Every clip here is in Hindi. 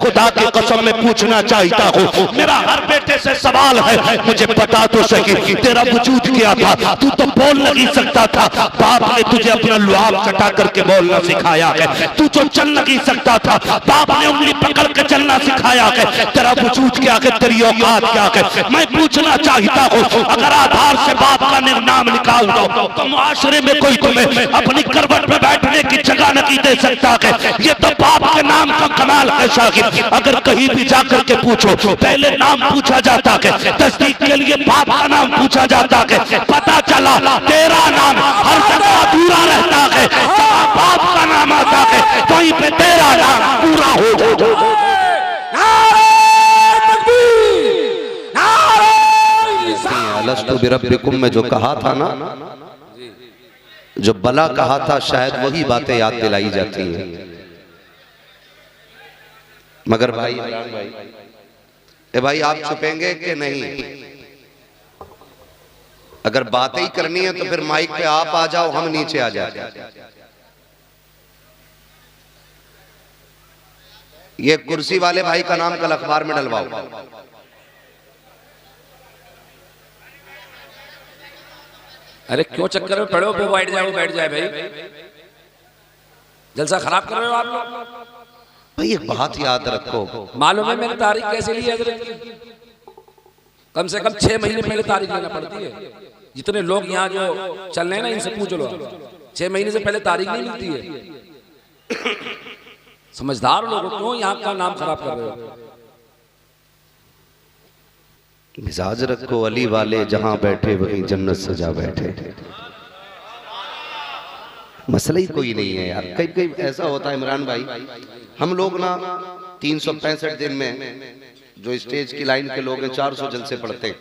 खुदा की कसम में पूछना चाहता हूँ, मेरा हर बेटे से सवाल है, मुझे बता तो सकी तेरा वजूद क्या था? तू तो बोल नहीं सकता था, बाप ने तुझे अपना लुआब कटा करके बोलना सिखाया है। तू जो चल नहीं सकता था, बाप ने उंगली पकड़ के चलना सिखाया है। तेरा वजूद क्या है, तेरी औकात क्या है? मैं पूछना चाहता हूँ, अगर आधार से बाप का नाम निकाल दो तो मुआशरे में कोई तुम्हें अपनी करवट पे बैठने की जगह नहीं दे सकता है। ये तो बाप के नाम का कमाल है शागिर्द। अगर कहीं भी जाकर के पूछो, पहले नाम पूछा जाता है, तस्दीक के लिए बाप का नाम पूछा जाता है। पता चला तेरा नाम हर जगह अधूरा रहता है, जहाँ बाप का नाम आता है वहीं पे तेरा नाम पूरा हो जाता है। अलस्तु बिरब्बिकुम में जो कहा था ना, जो बला कहा था, शायद वही बातें याद दिलाई जाती हैं। मगर भाई भाई आप छुपेंगे कि नहीं? अगर बातें ही करनी है तो फिर माइक पे आप आ जाओ, हम नीचे आ जाए। ये कुर्सी वाले भाई का नाम कल अखबार में डलवाओ। अरे क्यों चक्कर में पड़े हो? वो बैठ जाए भाई, जलसा खराब कर रहे हो आप लोग। भाई एक बात याद रखो, मालूम है मैंने तारीख कैसे ली है? कम से कम 6 महीने पहले तारीख लेना पड़ती है। जितने लोग यहाँ जो चल रहे हैं ना, इनसे पूछ लो, 6 महीने से पहले तारीख नहीं मिलती है। समझदार लोग क्यों यहाँ का नाम खराब कर रहे हो? मिजाज रखो, अली वाले जहां बैठे वहीं जन्नत सजा बैठे। मसला ही कोई नहीं है यार। कई कई ऐसा होता है इमरान भाई, हम लोग ना 365 दिन में, जो स्टेज की लाइन के लोग हैं 400 जलसे पढ़ते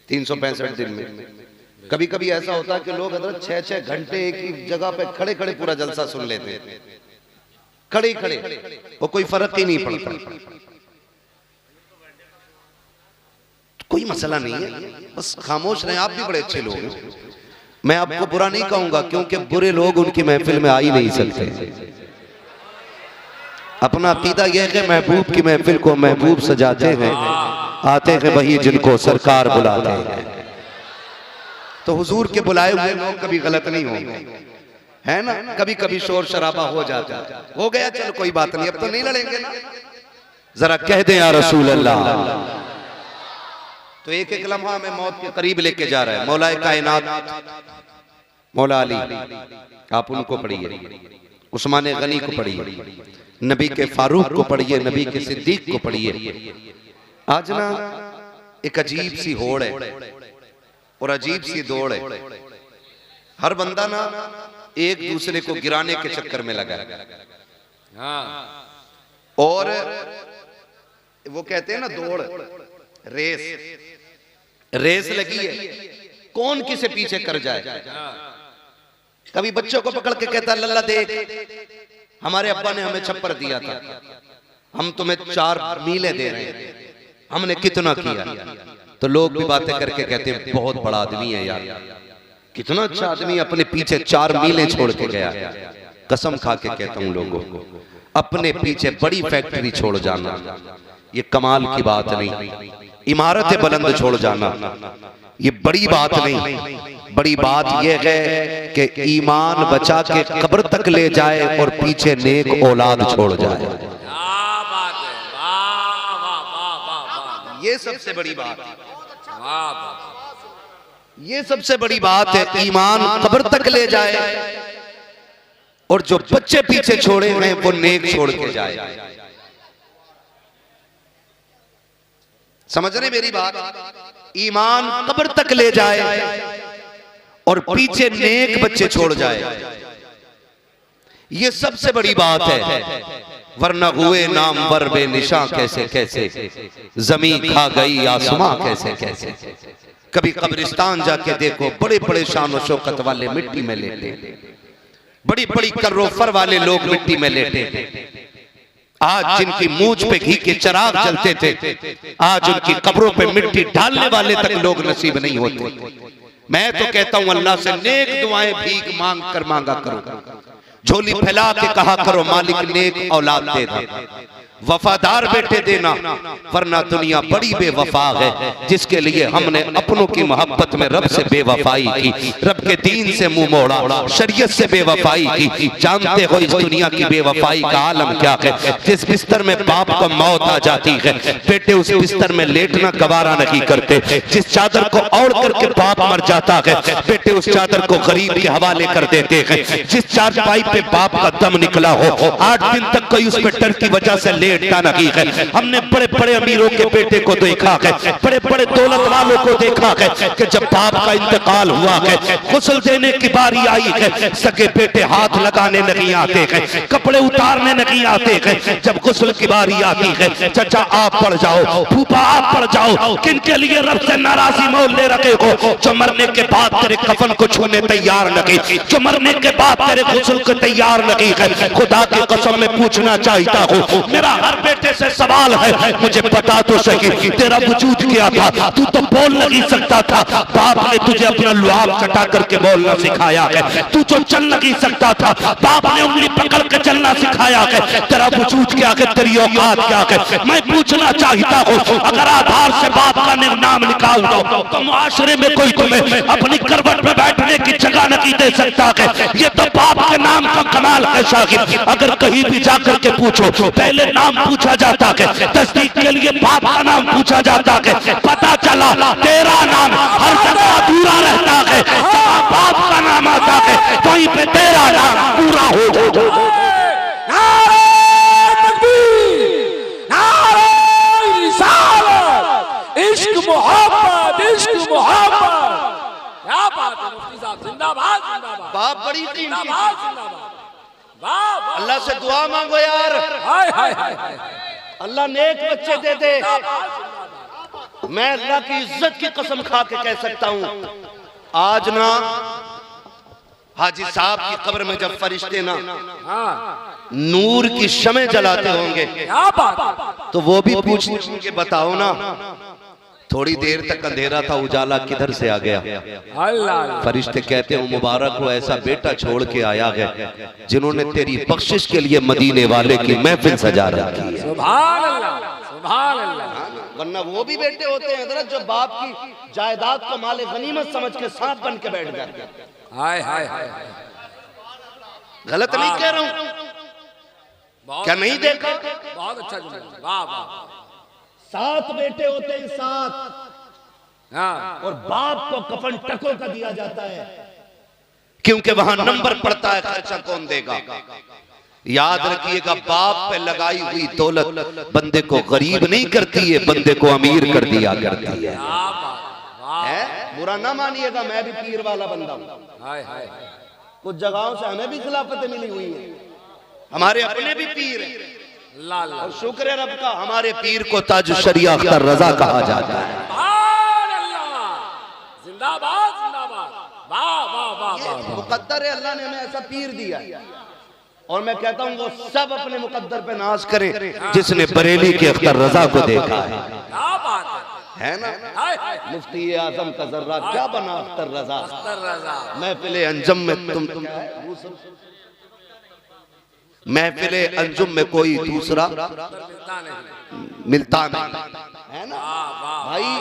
365 दिन में। कभी कभी ऐसा होता है कि लोग 6-6 घंटे एक ही जगह पे खड़े खड़े पूरा जलसा सुन लेते हैं, खड़े खड़े, वो कोई फर्क ही नहीं पड़ता। कोई मसला नहीं है, बस खामोश रहें। आप भी बड़े अच्छे लोग हैं, मैं आपको बुरा नहीं कहूंगा, क्योंकि बुरे लोग उनकी महफिल में आ ही नहीं सकते। अपना अकीदा यह है कि महबूब की महफिल को महबूब सजाते हैं, आते हैं वही जिनको सरकार बुलाते हैं। तो हुजूर के बुलाए हुए लोग कभी गलत नहीं होंगे, है ना? कभी कभी शोर शराबा हो जाता है, हो गया, चलो कोई बात नहीं, अब तो नहीं लड़ेंगे ना। जरा कह दें या रसूल अल्लाह। तो एक एक लम्हा में मौत के करीब लेके जा रहा है। मौलाए कायनात मौला अली, आप उनको पढ़िए, उस्मान गनी को पढ़िए, नबी के फारूक को पढ़िए, नबी के सिद्दीक को पढ़िए। आज ना एक अजीब सी होड़ है और अजीब सी दौड़ है। हर बंदा ना एक दूसरे को गिराने के चक्कर में लगा है। और वो कहते हैं ना, दौड़, रेस लगी है, कौन किसे पीछे कर जाए। कभी बच्चों को पकड़ के कहता, लल्ला देख, हमारे अब्बा ने हमें छप्पर दिया था, हम तुम्हें 4 मीलें दे रहे हैं, हमने कितना किया। तो लोग भी बातें करके कहते हैं बहुत बड़ा आदमी है यार, कितना अच्छा आदमी, अपने पीछे 4 मीलें छोड़ के गया। कसम खा के कहता हूं लोगों को, अपने पीछे बड़ी फैक्ट्री छोड़ जाना ये कमाल की बात नहीं, इमारतें बुलंद छोड़ जाना ये बड़ी बात नहीं। बड़ी बात यह है कि ईमान बचा के कब्र तक ले जाए और पीछे नेक औलाद छोड़ जाए। ये सबसे बड़ी बात है, ये सबसे बड़ी बात है। ईमान कब्र तक ले जाए और जो बच्चे पीछे छोड़े हैं वो नेक छोड़ के जाए। समझ रहे मेरी बात? ईमान कब्र तक ले जाए और पीछे नेक बच्चे छोड़ जाए, ये सबसे बड़ी बात है। वरना हुए नामवर बेनिशां कैसे कैसे, जमीन खा गई आसमां कैसे कैसे। कभी कब्रिस्तान जाके देखो, बड़े बड़े शान और शौकत वाले मिट्टी में लेटे, बड़ी बड़ी कर्रोफर वाले लोग मिट्टी में लेटे। आज जिनकी मूंछ पे घी के चिराग जलते थे, आज उनकी कब्रों पे मिट्टी डालने वाले तक लोग नसीब नहीं होते। मैं तो कहता हूं अल्लाह से नेक दुआएं भीख मांग कर मांगा करो, झोली फैला के कहा करो मालिक नेक औलाद दे दे। वफादार बेटे देना, वरना दुनिया बड़ी बेवफा है जिसके लिए हमने अपनों की मोहब्बत में रब से बेवफाई की, रब के दीन से मुंह मोड़ा, शरीयत से बेवफाई की। जानते हो इस दुनिया की बेवफाई का आलम क्या है? जिस बिस्तर में बाप को मौत आ जाती है, बेटे उस बिस्तर में लेटना गवारा नहीं करते। जिस चादर को ओढ़ करके बाप मर जाता है, बेटे उस चादर को गरीब के हवाले कर देते हैं। जिस चारपाई पे बाप का दम निकला हो, 8 दिन तक कोई उस पे डर की वजह से लेटता नहीं है। हमने बड़े बड़े अमीरों के बेटे को देखा है, बड़े बड़े दौलत वालों को देखा है कि जब बाप का इंतकाल हुआ है, गुस्ल देने की बारी आई है, सगे बेटे हाथ लगाने नहीं आते हैं, कपड़े उतारने नहीं आते हैं। जब गुस्ल की बारी आती है, चाचा आप पड़ जाओ, फूफा आप पड़ जाओ। किनके लिए रब से नाराजी मोल ले रखे हो? जो मरने के बाद तेरे कफन को छूने तैयार नहीं, जो मरने के बाद तेरे गुस्ल को तैयार नहीं है। खुदा की कसम में पूछना चाहता हूँ, मेरा हर बेटे से सवाल है, मुझे बता तो सही तेरा वजूद क्या था? तू तो बोल नहीं सकता था, बाप ने तुझे अपना लुआब कटा करके बोलना सिखाया है। तू तो चल नहीं सकता था, बाप ने उंगली पकड़ के चलना सिखाया है। तेरा वजूद क्या है? तेरी औकात क्या है? मैं पूछना चाहता हूँ, अगर आधार से बाप का नाम निकाल दो तो मुआशरे में कोई तुम्हें अपनी करवट में बैठने की जगह नहीं दे सकता है। ये तो बाप के नाम का कमाल है शागिर्द। अगर कहीं भी जाकर के पूछो, पहले नाम पूछा जाता है, तस्दीक के लिए बाप का नाम पूछा जाता है। पता चला तेरा नाम हर जगह अधूरा रहता है, जहाँ बाप का नाम आता है वहीं पे तेरा नाम पूरा हो जाता है। इश्क मोहब्बत, इश्क मोहब्बत, क्या बात है मुफ्ती साहब, जिंदाबाद जिंदाबाद। बाप बड़ी कीमती, जिंदाबाद जिंदाबाद। वाह वाह, अल्लाह से दुआ मांगो यार, हाय हाय हाय हाय, अल्लाह नेक बच्चे दे दे। मैं अल्लाह की इज्जत की कसम खा के कह सकता हूँ, आज ना हाजी साहब की कब्र में जब फरिश्ते ना नूर की शमें जलाते होंगे, क्या बात, तो वो भी पूछते होंगे, बताओ ना थोड़ी देर तक अंधेरा था, उजाला किधर से आ गया? अल्लाह। फरिश्ते कहते हैं, मुबारक हो ऐसा बेटा छोड़ के आया है जिन्होंने तेरी बख्शिश के लिए मदीने वाले की महफिल सजा रखी है। सुभान अल्लाह, सुभान अल्लाह। वरना वो भी बेटे होते हैं हजरत जो बाप की जायदाद को माले गनीमत समझ के सांप बन के बैठ जाते हैं। हाय हाय हाय, गलत नहीं कह रहा हूं, क्या नहीं देखा? बहुत अच्छा जुमला, वाह वाह। 7 बेटे होते हैं, 7, हाँ, और बाप को कफन टको का दिया जाता है, क्योंकि वहां नंबर पड़ता है खर्चा कौन देगा। याद रखिएगा, बाप पे लगाई हुई दौलत बंदे को गरीब नहीं करती है, बंदे को अमीर कर दिया करती है। बुरा ना मानिएगा, मैं भी पीर वाला बंदा हूं। हाय हाय, कुछ जगहों से हमें भी खिलाफतें मिली हुई हैं, हमारे अपने भी पीर हैं, और शुक्र है रब का, हमारे पीर को ताज शरिया अख्तर रजा कहा जाता है। जिंदाबाद जिंदाबाद, वाह वाह वाह। मुकद्दर है, अल्लाह ने हमें ऐसा पीर दिया, और मैं कहता हूँ वो सब अपने मुकद्दर पे नाज करे जिसने बरेली के अख्तर रजा को देखा है। क्या बात है ना? मुफ्ती आजम का जर्रा क्या बना अख्तर रजा, महफिले अंजुम में तुम महफिले अंजुम में कोई दूसरा मिलता नहीं, है ना भाई?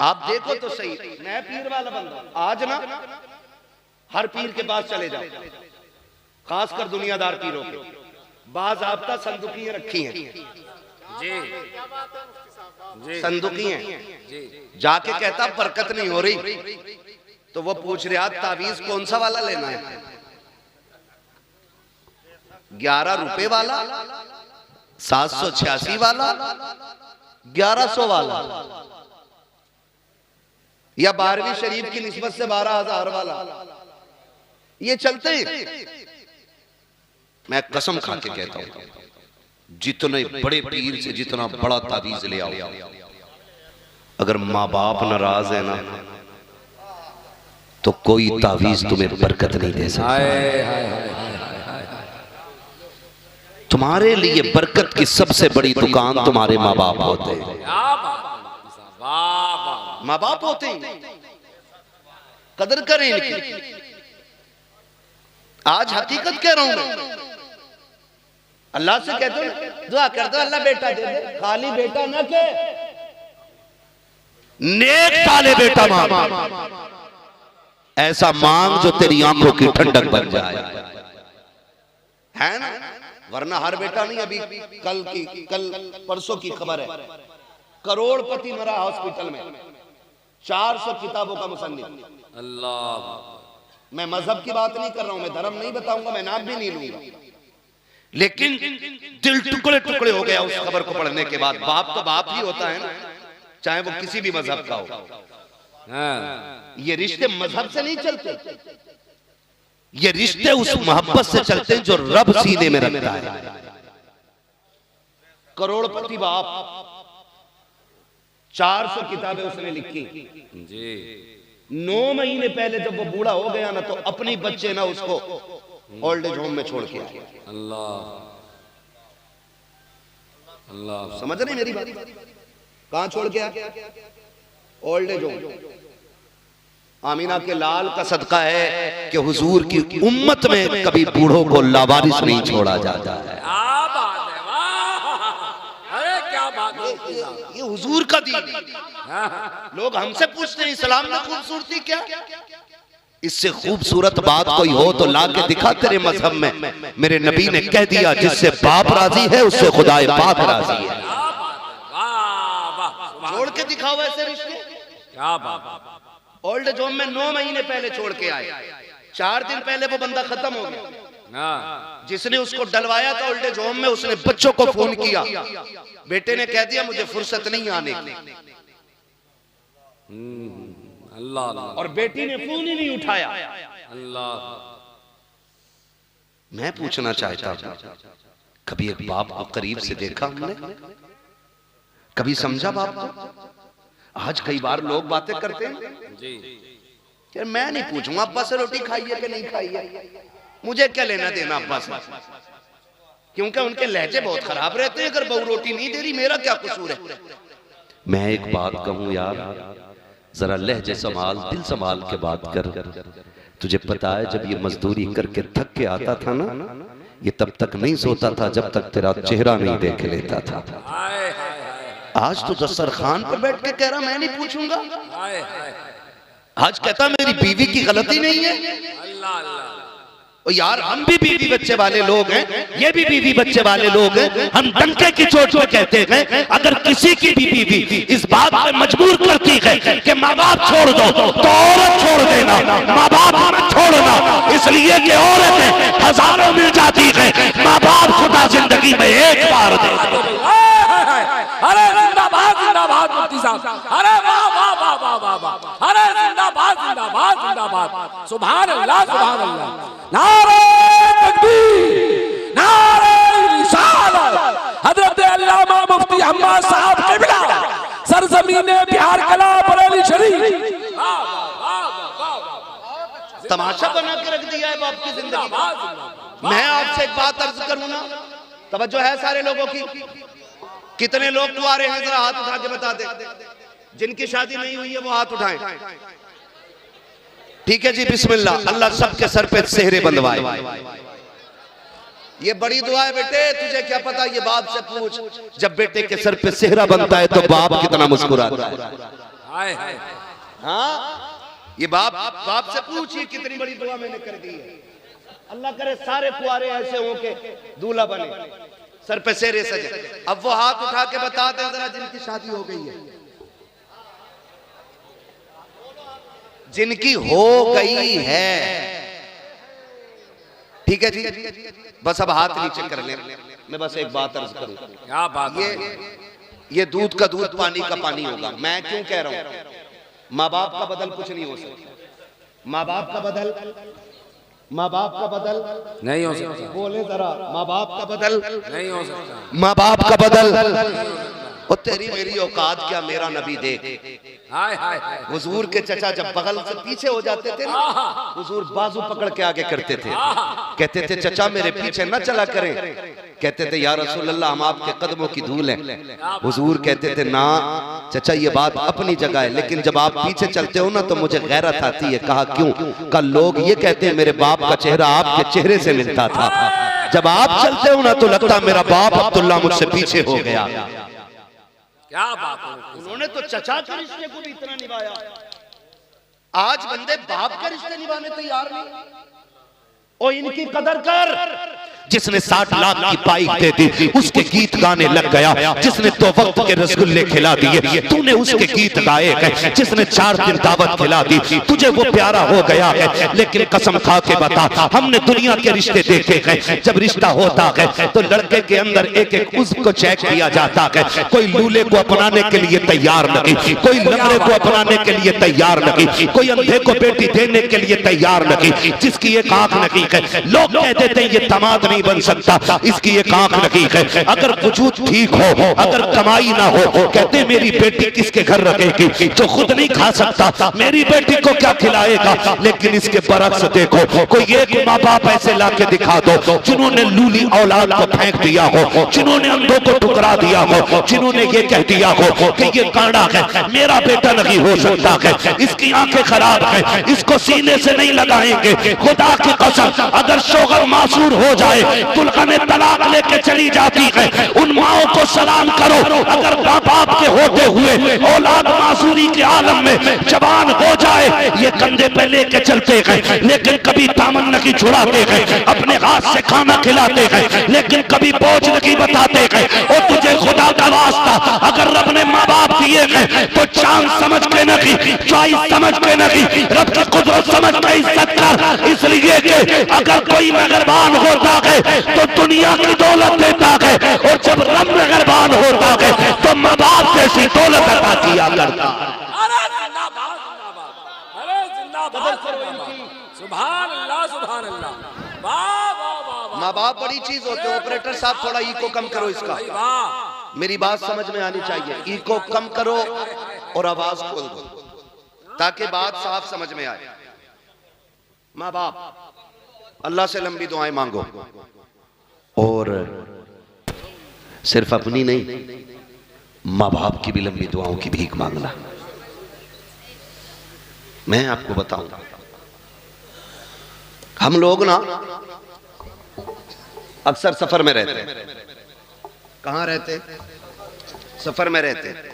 आप देखो तो सही, मैं पीर वाला बंदा, आज ना हर पीर के पास चले जाओ, खासकर दुनियादार पीरों के, बाज़ाब्ता संदूकियां रखी हैं जी, संदूकियां, जाके कहता बरकत नहीं हो रही, तो वो पूछ रहा तावीज कौन सा वाला लेना है, 11 रुपए वाला, 786 वाला, 1100 वाला, या 12वीं शरीफ की निस्बत से 12,000 वाला, ये चलते हैं। मैं कसम खा के कहता हूं, जितने बड़े पीर से जितना बड़ा तावीज ले आओ, अगर माँ बाप नाराज है ना, तो कोई तावीज तुम्हें बरकत नहीं दे सकता। तुम्हारे लिए बरकत की सबसे बड़ी दुकान तुम्हारे माँ बाप होते हैं, माँ बाप होते हैं, कदर करें इनकी। आज हकीकत कह रहा हूं मैं, अल्लाह से कहते हो दुआ कर दो अल्लाह बेटा दे दे, खाली बेटा ना के नेक साले बेटा मांग, ऐसा मांग जो तेरी आंखों की ठंडक बन जाए, है ना। वरना हर बेटा नहीं। अभी कल परसों की खबर है, करोड़पति मरा हॉस्पिटल में, 400 किताबों का मुसन्निफ। अल्लाह, मैं मजहब की बात नहीं कर रहा हूं, मैं धर्म नहीं बताऊंगा, मैं नाम भी नहीं लूंगा, लेकिन दिल टुकड़े टुकड़े हो गया उस खबर को पढ़ने के बाद। बाप तो बाप ही होता है ना, चाहे वो किसी भी मजहब का हो। ये रिश्ते मजहब से नहीं चलते, ये रिश्ते उस मोहब्बत से चलते हैं जो रब सीने में रखता है। करोड़पति बाप, 400 किताबें उसने लिखी जी। 9 महीने पहले जब वो बूढ़ा हो गया ना, तो अपनी बच्चे ना उसको ओल्ड एज होम में छोड़ के आए। अल्लाह अल्लाह, समझ रहे मेरी बात? कहां छोड़ के आया? Old age home. आमीना के लाल का सदका है कि हुजूर की उम्मत में कभी बूढ़ों को लावारिस नहीं छोड़ा जाता है। क्या बात है, वाह, अरे क्या बात है, ये हुजूर का दीन है। लोग हमसे पूछते हैं इस्लाम में खूबसूरती क्या? इससे खूबसूरत बात कोई हो तो ला के दिखा तेरे मजहब में। मेरे नबी ने कह दिया जिससे बाप राजी है उससे खुदाए पाक राजी है। छोड़ के दिखाओ ऐसे रिश्ते। क्या बात। ओल्ड एज होम में 9 महीने पहले छोड़ के आए, 4 दिन पहले वो बंदा खत्म हो गया। जिसने उसको डलवाया था ओल्ड एज होम में, उसने बच्चों को फोन किया, बेटे ने कह दिया मुझे फुर्सत नहीं आने की। अल्लाह, और बेटी ने फोन ही नहीं उठाया। अल्लाह, मैं पूछना चाहता हूं, कभी एक बाप को करीब से देखा हमने? कभी समझा बाप को? आज कई बार लोग बातें करते हैं जी। यार मैं नहीं पूछूंगा अब्बा से रोटी खाई है कि नहीं खाई है, मुझे क्या लेना देना अब्बा से, क्योंकि उनके लहजे बहुत खराब रहते हैं। अगर बहू रोटी नहीं दे रही मेरा क्या कसूर है? मैं एक बात कहूं यार, जरा लहजे संभाल, दिल संभाल के बात कर। तुझे पता है जब ये मजदूरी करके थक के आता था ना, ये तब तक नहीं सोता था जब तक तेरा चेहरा नहीं देख लेता था। आज तो दस्तरखान पर बैठ के कह रहा मैं नहीं पूछूंगा। आज कहता मेरी बीवी की गलती नहीं है। अल्लाह अल्लाह, और यार हम भी बीवी बच्चे वाले लोग हैं, ये भी बीवी बच्चे वाले लोग हैं। हम डंके की चोट पे कहते हैं अगर किसी की भी बीवी इस बात पे मजबूर करती है कि माँ बाप छोड़ दो तो औरत छोड़ देना, माँ बाप मत छोड़ना, इसलिए कि औरतें हजारों मिल जाती है, माँ बाप खुदा जिंदगी में एक बार दे। अरे जिंदाबाद जिंदाबाद मुफ्ती साहब, अरे वाह वाह वाह वाह वाह वाह, अरे जिंदाबाद जिंदाबाद जिंदाबाद, सुभान अल्लाह सुभान अल्लाह, नारे तकबीर, नारे रिसालत, हजरत अल्लामा मुफ्ती अहमद साहब किबला, सरजमीने बिहार कला बरेली शरीफ। तमाशा बना के रख दिया है बाप की जिंदगी। मैं आपसे एक बात अर्ज करूं ना, तवज्जो है सारे लोगों की? कितने लोग कुंवारे हैं जरा हाथ उठा के बता दे, जिनकी शादी नहीं हुई है वो हाथ उठाएं। ठीक है जी, बिस्मिल्लाह। अल्लाह सबके सर पे सेहरे बंधवाए। ये बड़ी दुआ है बेटे, तुझे क्या पता, ये बाप से पूछ, जब बेटे के सर पे सेहरा बनता है तो बाप कितना मुस्कुराता है। हाँ, ये बाप से पूछ, ये कितनी बड़ी दुआ मैंने कर दी है। अल्लाह करे सारे कुंवारे ऐसे हो के दूल्हा बने, सर पे सेहरे सजे। अब वो हाथ उठा के बता दे जरा जिनकी शादी हो गई है, जिनकी हो गई है। ठीक है जी, बस अब हाथ नीचे कर ले। मैं बस एक बात अर्ज करूं, क्या बात, ये दूध का दूध पानी का पानी होगा। मैं क्यों कह रहा हूं? माँ बाप का बदल कुछ नहीं हो सकता। माँ बाप का बदल नहीं हो सकता। बोले जरा, माँ बाप का बदल नहीं हो सकता। माँ बाप का बदल। और तेरी मेरी औकात क्या, मेरा नबी देख। हाय हाय हाय, हुजूर के चचा जब बगल से पीछे हो जाते थे ना, हुजूर बाजू पकड़ के आगे करते थे, कहते थे चचा मेरे पीछे न चला करें। कहते थे या रसूल अल्लाह हम आपके कदमों की धूल हैं। हुजूर कहते थे ना चचा ये बात अपनी जगह है, लेकिन जब आप पीछे चलते हो ना तो मुझे गैरत आती है। कहा क्यों? कल लोग ये कहते हैं मेरे बाप का चेहरा आपके चेहरे से मिलता था। जब आप चलते हो ना तो लगता मेरा बाप अब्दुल्ला मुझसे पीछे हो गया। क्या बात है, उन्होंने तो चचा के रिश्ते को भी इतना निभाया, आज बंदे बाप के रिश्ते निभाने तैयार नहीं। ओ इनकी कदर कर। जिसने 60 लाख की पाई दे दी उसके गीत गाने लग गया, जिसने 2 वक्त के रसगुल्ले खिला दिए तूने उसके गीत गाए गए, जिसने 4 दिन दावत खिला दी तुझे वो प्यारा हो गया है। लेकिन कसम खा के बता, हमने दुनिया के रिश्ते देखे गए, जब रिश्ता होता है तो लड़के के अंदर एक एक उज़्व को चेक किया जाता है। कोई लूले को अपनाने के लिए तैयार नहीं, कोई लंगड़े को अपनाने के लिए तैयार नहीं, कोई अंधे को बेटी देने के लिए तैयार नहीं, जिसकी एक आंख नहीं है। लोग कह देते हैं ये दामाद नहीं बन सकता, इसकी एक आंख नहीं है। अगर वजूद ठीक हो, अगर कमाई ना हो, कहते मेरी बेटी किसके घर रखेगी, जो खुद नहीं खा सकता मेरी बेटी को क्या खिलाएगा। लेकिन इसके बरक्स देखो, कोई एक माँ बाप ऐसे लाके दिखा दो जिन्होंने लूली औलाद को फेंक दिया हो, जिन्होंने अंधों को ठुकरा दिया हो, जिन्होंने ये कह दिया हो कि ये कांडा है, मेरा बेटा नहीं हो सकता है, इसकी आंखें खराब है, इसको सीने से नहीं लगाएंगे। खुदा की कसम, अगर शोहर मासूर हो जाए, दुल्हन तलाक लेके चली जाती है, उन माओं को सलाम करो। अगर माँ बाप के होते हुए औलाद मासूरी के आलम में जवान हो जाए, ये कंधे पे लेके चलते हैं लेकिन कभी दामन नहीं छुड़ाते हैं, अपने हाथ से खाना खिलाते हैं लेकिन कभी बोझ नहीं बताते हैं। और तुझे खुदा का वास्ता, अगर रब ने माँ बाप दिए हैं तो चांद समझ के नहीं, चॉइस समझ के नहीं, रब की कुदरत समझ के इज्जत कर। इसलिए कि अगर कोई मेहरबान होता है तो दुनिया की दौलत देता है, और जब रब मेहरबान होता है तो माँ बाप जैसी दौलत अता किया करता। अरे जिंदाबाद, जिंदाबाद, अरे जिंदाबाद, सुभान अल्लाह, सुभान अल्लाह, वाह वाह वाह। माँ बाप बड़ी चीज होते हैं। ऑपरेटर साहब थोड़ा इको कम करो इसका, वाह, मेरी बात समझ में आनी चाहिए। इको कम करो और आवाज खोल दो ताकि बात साफ समझ में आए। माँ बाप, अल्लाह से लंबी दुआएं मांगो, और सिर्फ अपनी नहीं, माँ बाप की भी लंबी दुआओं की भीख मांगना। मैं आपको बताऊं, हम लोग ना अक्सर सफर में रहते हैं। कहां रहते? सफर में रहते हैं।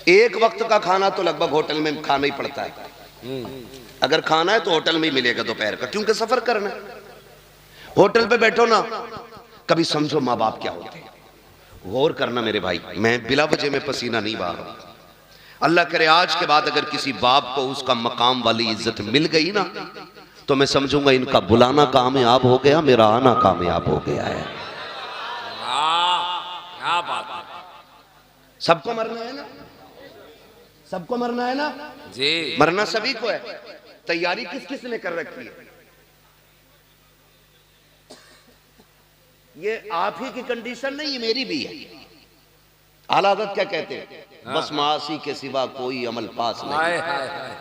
एक वक्त का खाना तो लगभग होटल में खाना ही पड़ता है। अगर खाना है तो होटल में ही मिलेगा दोपहर का, क्योंकि सफर करना है। होटल पे बैठो ना, कभी समझो माँ बाप क्या होते हैं। गौर करना मेरे भाई, मैं बिला वजह में पसीना नहीं बहा रहा। अल्लाह करे आज के बाद अगर किसी बाप को उसका मकाम वाली इज्जत मिल गई ना, तो मैं समझूंगा इनका बुलाना कामयाब हो गया, मेरा आना कामयाब हो गया है। क्या बात है। सबको मरना है ना, सबको मरना है ना जी, मरना सभी को है। तैयारी किस किस ने कर रखी है? ये आप ही की कंडीशन नहीं, ये मेरी भी है। आला हज़रत क्या कहते हैं? बस मासी के सिवा कोई अमल पास नहीं।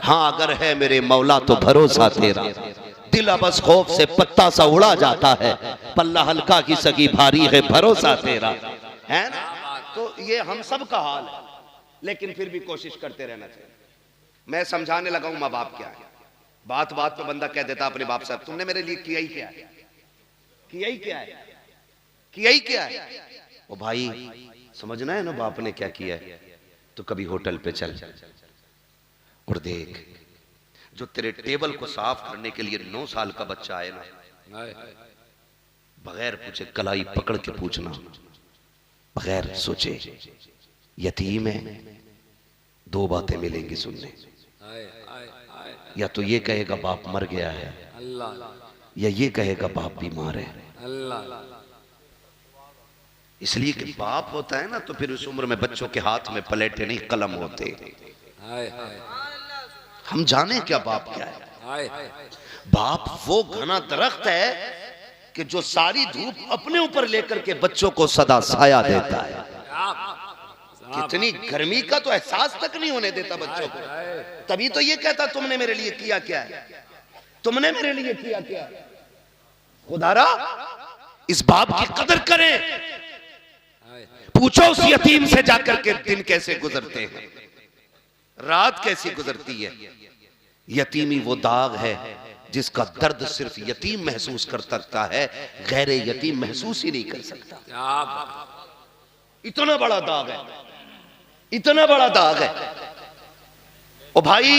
हाँ अगर है मेरे मौला तो भरोसा तेरा, दिल बस खौफ से पत्ता सा उड़ा जाता है, पल्ला हल्का की सगी भारी है भरोसा तेरा, है ना। तो ये हम सब का हाल है, लेकिन फिर भी कोशिश करते रहना चाहिए। मैं समझाने लगा हूं माँ बाप क्या है। बात बात पे बंदा कह देता अपने बाप साहब तुमने मेरे लिए किया ही क्या है, किया ही क्या है, किया ही क्या है। ओ भाई समझना है ना बाप ने क्या किया है। तो कभी होटल पे चल और देख, जो तेरे टेबल को साफ करने के लिए 9 साल का बच्चा आए ना, बगैर पूछे कलाई पकड़ के पूछना, बगैर सोचे यतीम है, 2 बातें मिलेंगी सुनने। या तो ये कहेगा बाप मर गया है, या ये कहेगा बाप बीमार है। इसलिए कि बाप होता है ना, तो फिर उस उम्र में बच्चों के हाथ में पलेटे नहीं कलम होते। हम जाने क्या बाप क्या है। बाप वो घना दरख्त है कि जो सारी धूप अपने ऊपर लेकर के बच्चों को सदा साया देता है। कितनी गर्मी का तो एहसास तक नहीं होने देता बच्चों को। तभी तो ये कहता तुमने मेरे लिए किया क्या है, तुमने मेरे लिए किया क्या है। खुदारा इस बाप की कदर करें। पूछो उस यतीम से जाकर के दिन कैसे गुजरते हैं, रात कैसी गुजरती है। यतीमी वो दाग है जिसका दर्द सिर्फ यतीम महसूस कर सकता है, गैर यतीम महसूस ही नहीं कर सकता। क्या बात। इतना बड़ा दाग है, इतना बड़ा दाग है। ओ भाई,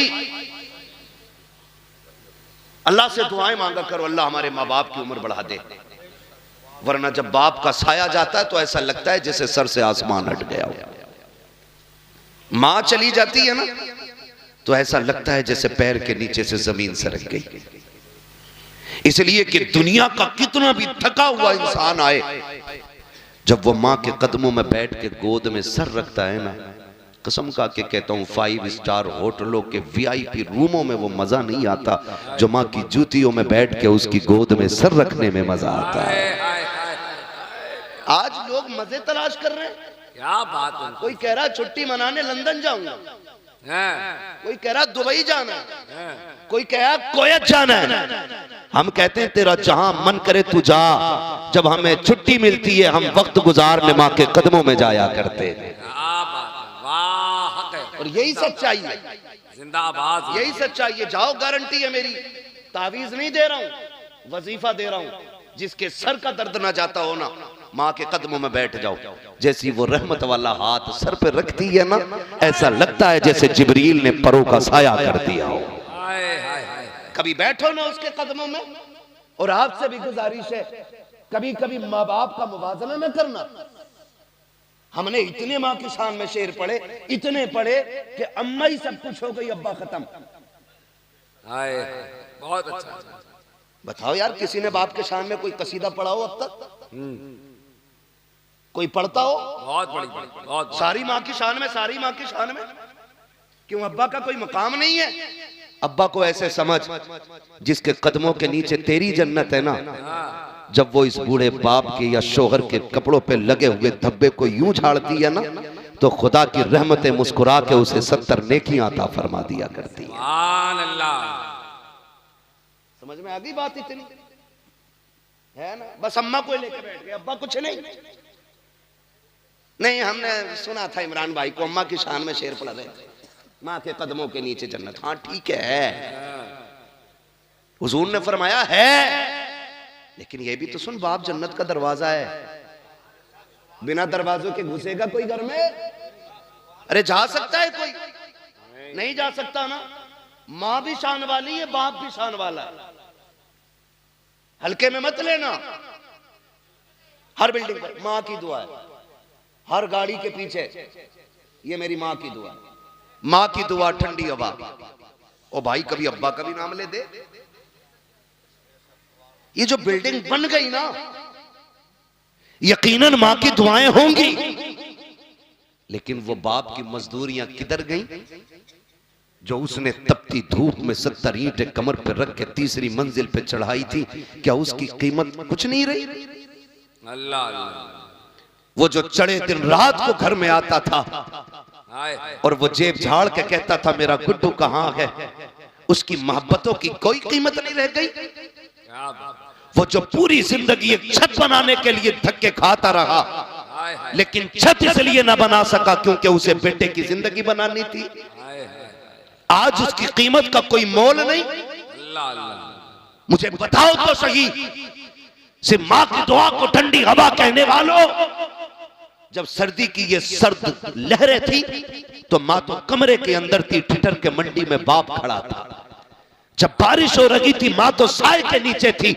अल्लाह से दुआएं मांगा करो, अल्लाह हमारे माँ बाप की उम्र बढ़ा दे, वरना जब बाप का साया जाता है तो ऐसा लगता है जैसे सर से आसमान हट गया हो। मां चली जाती है ना तो ऐसा लगता है जैसे पैर के नीचे से जमीन सरक गई। इसलिए कि दुनिया का कितना भी थका हुआ इंसान आए, जब वो मां के कदमों में बैठ के गोद में सर रखता है ना, कसम खा के कहता हूं 5 स्टार होटलों के VIP रूमों में वो मजा नहीं आता जो मां की जूतियों में बैठ के उसकी गोद में सर रखने में मजा आता है। आज लोग मजे तलाश कर रहे हैं। क्या बात है। कोई कह रहा छुट्टी मनाने लंदन जाऊंगा, कोई कह रहा दुबई जाना है, कोई कह रहा कोयत जाना है। हम कहते हैं तेरा जहां मन करे तू जा, जब हमें छुट्टी मिलती है हम वक्त गुजारने मां के कदमों में जाया करते हैं। और यही सच्चाई है, जिंदाबाद, यही सच्चाई है। जाओ, गारंटी है मेरी, तावीज नहीं दे रहा हूं, वजीफा दे रहा हूं। जिसके सर का दर्द ना जाता हो ना, माँ के कदमों में बैठ जाओ। जैसी वो रहमत वाला हाथ सर पे रखती है ना, ऐसा लगता है जैसे जिब्रील ने परों का साया कर दिया हो। कभी बैठो ना उसके कदमों में। और आपसे भी गुजारिश है, कभी कभी माँ बाप का मुवाजना न करना। हमने इतने माँ की शान में शेर पढ़े, इतने पढ़े कि अम्मा ही सब कुछ हो गई, अब्बा खत्म। बहुत अच्छा। बताओ यार, किसी ने बाप के शान में कोई कसीदा पढ़ा हो अब तक? कोई पढ़ता हो? बहुत बड़ी, बहुत। सारी माँ की शान में, सारी माँ की शान में। क्यों अब्बा का कोई मकाम नहीं है? अब्बा को ऐसे समझ, जिसके कदमों के नीचे तेरी जन्नत है ना, जब वो इस बूढ़े बाप के या शोहर के कपड़ों पे लगे हुए धब्बे को यूं झाड़ती है ना, तो खुदा की रहमतें मुस्कुरा के उसे 70 नेकियां अता फरमा दिया करती है। सुभान अल्लाह। समझ में आ गई बात? इतनी है ना। बस अम्मा को लेकर बैठ गए, अब्बा कुछ नहीं। नहीं, हमने सुना था इमरान भाई को अम्मा की शान में शेर पढ़ रहे थे, माँ के कदमों के नीचे जन्नत। हाँ ठीक है, हुजूर ने फरमाया है, लेकिन ये भी तो सुन, बाप जन्नत का दरवाजा है, बिना दरवाजों के घुसेगा कोई घर में? अरे जा सकता है कोई? नहीं जा सकता ना। माँ भी शान वाली है, बाप भी शान वाला है, हल्के में मत लेना। हर बिल्डिंग पर माँ की दुआ है, हर गाड़ी के पीछे ये मेरी माँ की दुआ, माँ की दुआ, ठंडी हवा। ओ भाई, कभी अब्बा का भी नाम ले दे। ये जो बिल्डिंग बन गई ना, यकीनन माँ की दुआएं होंगी, लेकिन वो बाप की मजदूरियां किधर गई जो उसने तपती धूप में 70 ईंटें कमर पर रख के तीसरी मंजिल पे चढ़ाई थी? क्या उसकी कीमत कुछ नहीं रही? अल्लाह। वो जो चढ़े दिन रात को घर में आता था और वो जेब झाड़ के कहता था मेरा गुड्डू कहाँ है, उसकी मोहब्बतों की कोई कीमत नहीं रह गई। वो जो पूरी जिंदगी एक छत बनाने के लिए धक्के खाता रहा, लेकिन छत इसलिए ना बना सका क्योंकि उसे बेटे की जिंदगी बनानी थी, आज उसकी कीमत का कोई मोल नहीं। मुझे बताओ तो सही, सिर्फ माँ की दुआ को ठंडी हवा कहने वालों, जब सर्दी की ये सर्द लहरें थी तो माँ तो कमरे के अंदर थी, ठिठर के मंडी में बाप खड़ा था। जब बारिश हो रही थी माँ तो साए के नीचे थी,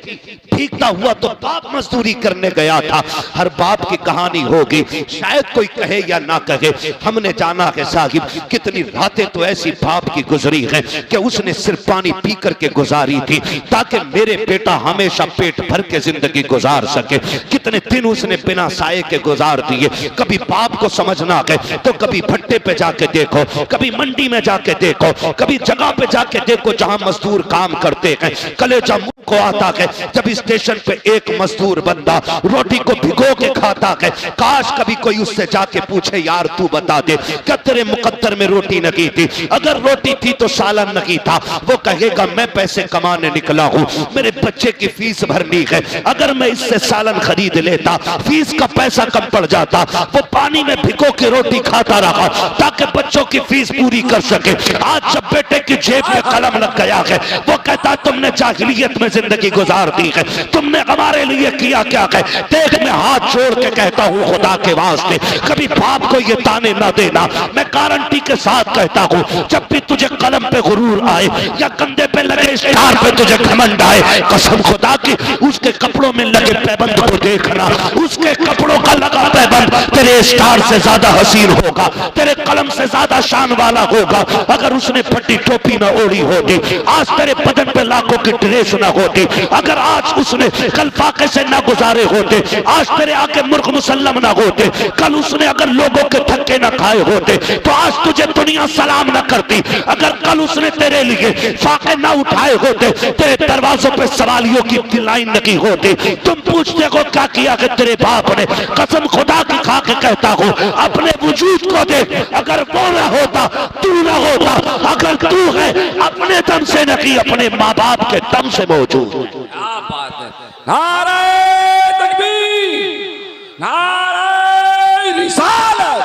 भीगता हुआ तो बाप मजदूरी करने गया था। हर बाप की कहानी होगी, शायद कोई कहे या ना कहे, हमने जाना है साहिब कितनी रातें तो ऐसी बाप की गुजरी हैं कि उसने सिर्फ पानी पी करके गुजारी थी ताकि मेरे बेटा हमेशा पेट भर के जिंदगी गुजार सके। कितने दिन उसने बिना साए के गुजार दिए। कभी बाप को समझना है तो कभी भट्टे पे जाके देखो, कभी मंडी में जाके देखो, कभी जगह पे जाके देखो जहां मजदूर काम करते हैं। कलेजा मुंह को आता है जब स्टेशन पे एक मजदूर बंदा रोटी को भिगो के खाता है। काश कभी कोई उससे जाके पूछे यार तू बता दे क्या तेरे मुकद्दर में रोटी नहीं थी? अगर रोटी थी तो सालन नहीं था। वो कहेगा मैं पैसे कमाने निकला हूँ, मेरे बच्चे की फीस भरनी है, अगर मैं इससे सालन खरीद लेता फीस का पैसा कम पड़ जाता। वो पानी में भिगो के रोटी खाता रहा ताकि बच्चों की फीस पूरी कर सके। आज जब बेटे की जेब में कलम लग गया है, है। वो कहता तुमने जाहिलियत में जिंदगी गुजार दी है, तुमने हमारे लिए किया क्या है। देख मैं हाथ जोड़ के कहता हूँ खुदा के वास्ते कभी बाप को ये ताने ना देना। मैं गारंटी के साथ कहता हूँ जब भी तुझे कलम पे गुरूर आए या कंधे पे लगे स्टार पे तुझे घमंड आए, कसम खुदा की उसके कपड़ों में लगे पैबंद को देखना, उसके कपड़ों का लगा पैबंद तेरे स्टार से ज्यादा हसीन होगा, तेरे कलम से ज्यादा शान वाला होगा। अगर उसने फटी टोपी ना ओढ़ी होती आज तेरे बदन पे लाखों की ड्रेस ना होती, अगर आज उसने कल फाके से ना गुजारे होते आज तेरे आगे मुर्ख मुसल्लम ना होते, कल उसने अगर लोगों के धक्के ना खाए होते तो आज तुझे दुनिया सलाम ना करती, अगर कल उसने तेरे लिए फाके ना उठाए होते तेरे दरवाजों पे सवालियों की लाइन लगी होती। तुम पूछते हो क्या किया कि तेरे बाप ने, कसम खुदा की खा के कहता हूं अपने वजूद को देख, अगर वो ना होता तू ना होता, अगर तू है अपने दम से नहीं अपने माँ बाप के दम से मौजूद। क्या बात है। नारे तकबीर, नारे रिसालत,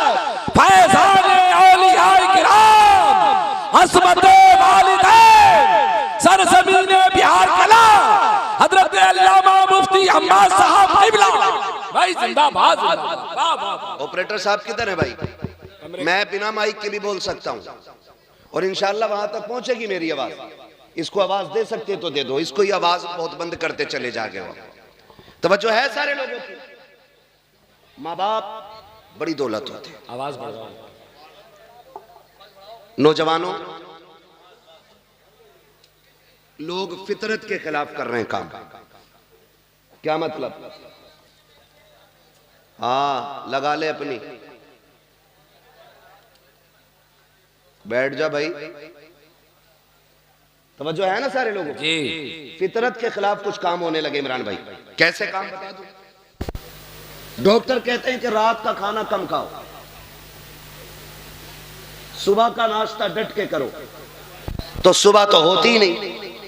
फैज़ाने औलियाए किराम, अस्मते वालिदैन, सरज़मीने बिहार कला, हजरत अल्लामा मुफ्ती अम्मा साहब क़िबला भाई जिंदाबाद। ऑपरेटर साहब किधर है भाई? मैं बिना माइक के भी बोल सकता हूँ और इंशाल्लाह वहां तक पहुंचेगी मेरी आवाज। इसको आवाज दे सकते तो दे दो, इसको ही आवाज बहुत बंद करते चले जागे। तवज्जो है सारे लोगों की? माँ बाप बड़ी दौलत होते हैं। आवाज बढ़ाओ। नौजवानों, लोग फितरत के खिलाफ कर रहे हैं काम। क्या मतलब? हाँ लगा ले अपनी, बैठ जा भाई। तवज्जो है ना सारे लोगों जी। फितरत के खिलाफ कुछ काम होने लगे इमरान भाई। कैसे काम बता दूं? डॉक्टर कहते हैं कि रात का खाना कम खाओ, सुबह का नाश्ता डट के करो। तो सुबह तो होती ही नहीं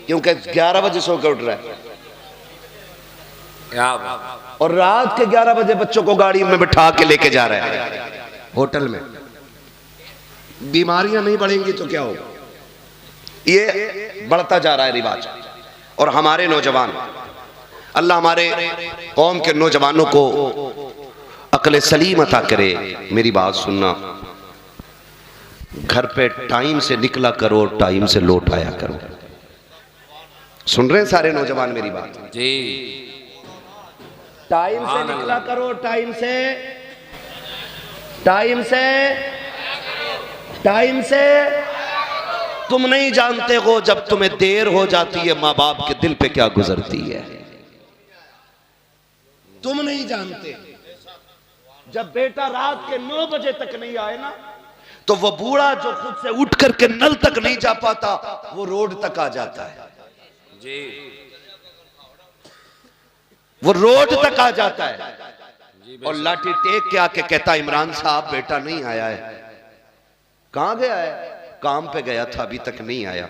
क्योंकि 11 बजे सो के उठ रहा है, क्या बात। और रात के 11 बजे बच्चों को गाड़ी में बिठा के लेके जा रहा है होटल में। बीमारियां नहीं बढ़ेंगी तो क्या होगा? ये बढ़ता जा रहा है रिवाज। और हमारे नौजवान, अल्लाह हमारे कौम के नौजवानों को अक्ल सलीम अता करे। मेरी बात सुनना, घर पे टाइम से निकला करो, टाइम से लौट आया करो। सुन रहे हैं सारे नौजवान मेरी बात? जी। टाइम से निकला करो, टाइम से, टाइम से, टाइम से। तुम नहीं जानते हो जब तुम्हें देर हो जाती है माँ बाप के दिल पे क्या गुजरती है। तुम नहीं जानते जब बेटा रात के 9 बजे तक नहीं आए ना, तो वो बूढ़ा जो खुद से उठ करके नल तक नहीं जा पाता वो रोड तक आ जाता है जी। वो रोड तक आ जाता है और लाठी टेक के आके कहता इमरान साहब बेटा नहीं आया है। कहां गया है? काम पे गया था, अभी तक नहीं आया।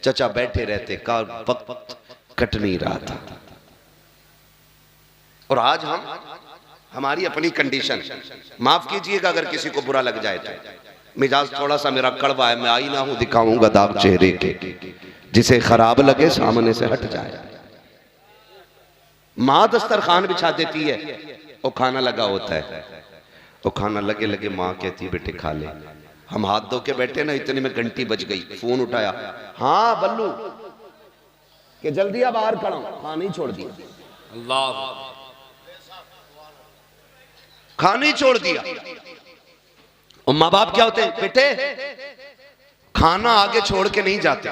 चचा बैठे रहते, का वक्त कट नहीं रहा था। और आज हमारी अपनी कंडीशन, माफ कीजिएगा अगर किसी को बुरा लग जाए तो, मिजाज थोड़ा सा मेरा कड़वा है। मैं आईना हूं, दिखाऊंगा दाग चेहरे के, जिसे खराब लगे सामने से हट जाए। माँ दस्तरखान बिछा देती है, वो खाना लगा होता है, वो खाना लगे लगे माँ कहती है बेटे खा ले। हम हाथ धो के बैठे ना, इतने में घंटी बज गई, फोन उठाया, हाँ बल्लू कि जल्दी अब बाहर खड़ा हूं। खाना ही छोड़ दिया, अल्लाह, खाना ही छोड़ दिया। और माँ बाप क्या होते हैं? बेटे खाना आगे छोड़ के नहीं जाते।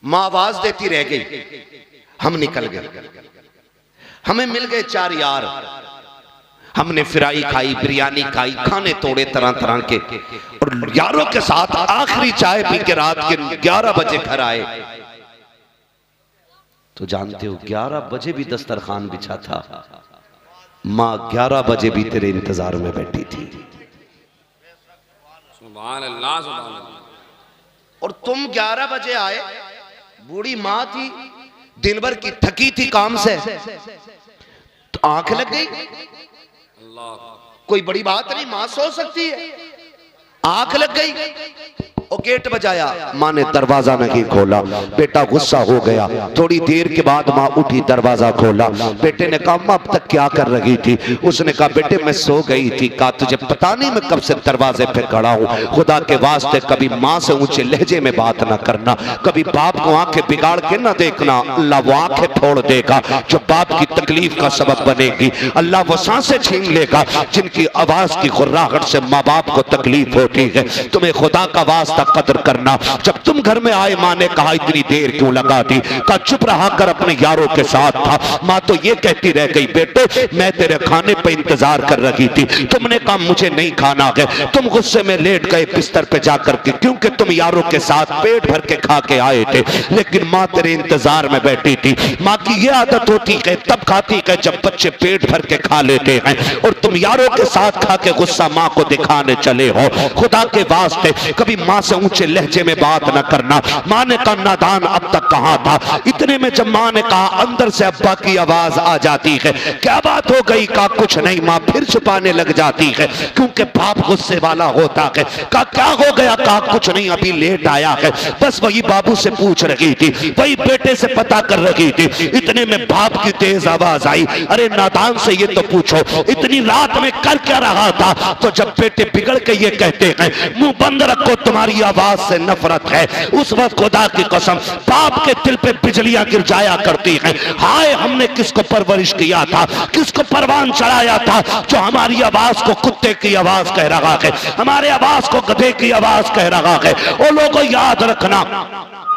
माँ आवाज देती रह गई, हम निकल गए। हमें मिल गए 4 यार, हमने फ्राई खाई, बिरयानी खाई, खाने तोड़े तरह तरह के, और यारों के साथ आखिरी चाय पी के रात के 11 बजे घर आए। तो जानते हो 11 बजे भी दस्तरखान बिछा था, माँ 11 बजे भी तेरे इंतजार में बैठी थी। सुभान अल्लाह, सुभान अल्लाह। और तुम 11 बजे आए, बूढ़ी माँ थी, दिन भर की थकी थी काम से, तो आंख लग गई। कोई बड़ी बात नहीं, मां सो सकती है, आंख लग गई। और गेट बजाया, माँ ने दरवाजा नहीं खोला। बेटा गुस्सा हो गया। थोड़ी देर के बाद माँ उठी, दरवाजा खोला। बेटे ने कहा अम्मा अब तक क्या कर रही थी? उसने कहा बेटे मैं सो गई थी। कहा तुझे पता नहीं मैं कब से दरवाजे पे खड़ा हूँ? खुदा के वास्ते कभी माँ से ऊंचे लहजे में बात ना करना, कभी बाप को आंखें बिगाड़ के ना देखना, अल्लाह वो आंखें फोड़ देगा जो बाप की तकलीफ का सबब बनेगी। अल्लाह वो सांसें छीन लेगा जिनकी आवाज की गुर्राहट से माँ बाप को तकलीफ होती है। तुम्हें खुदा का वास्ता कदर करना। जब तुम घर में आए, माँ ने कहा इतनी देर क्यों लगा दी? कहा चुप रहा कर, अपने यारों के साथ था। माँ तो ये कहती रह गई बेटे मैं तेरे खाने पे इंतजार कर रही थी, तुमने कहा मुझे नहीं खाना है। तुम गुस्से में लेट गए बिस्तर पे जाकर के, क्योंकि तुम यारों के साथ पेट भर के खा के आए थे, लेकिन माँ तेरे इंतजार में बैठी थी। माँ की ये आदत होती है तब खाती है जब बच्चे पेट भर के खा लेते हैं, और तुम यारों के साथ खा के गुस्सा माँ को दिखाने चले हो। खुदा के वास्ते कभी माँ से ऊंचे लहजे में बात न करना। माँ ने कहा नादान अब तक कहाँ था? इतने में जब माँ ने कहा, अंदर से अब्बा की आवाज आ जाती है। क्या बात हो गई? कहा कुछ नहीं। माँ फिर छुपाने लग जाती है क्योंकि बाप गुस्से वाला होता है। कहा क्या हो गया? कहा कुछ नहीं, अभी लेट आया है, बस वही बाबू से पूछ रही थी, वही बेटे से पता कर रही थी। इतने में बाप की तेज आवाज आई, अरे नादान से ये तो पूछो इतनी रात में कर क्या रहा था? तो जब बेटे बिगड़ के ये कहते हैं मुंह बंद रखो तुम्हारी आवाज से नफरत है, उस वक्त खुदा की कसम बाप के दिल पे बिजलियां गिर जाया करती हैं। हाय हमने किसको परवरिश किया था, किसको परवान चढ़ाया था जो हमारी आवाज को कुत्ते की आवाज कह रहा है, हमारे आवाज को गधे की आवाज कह रहा है। ओ लोगों याद रखना,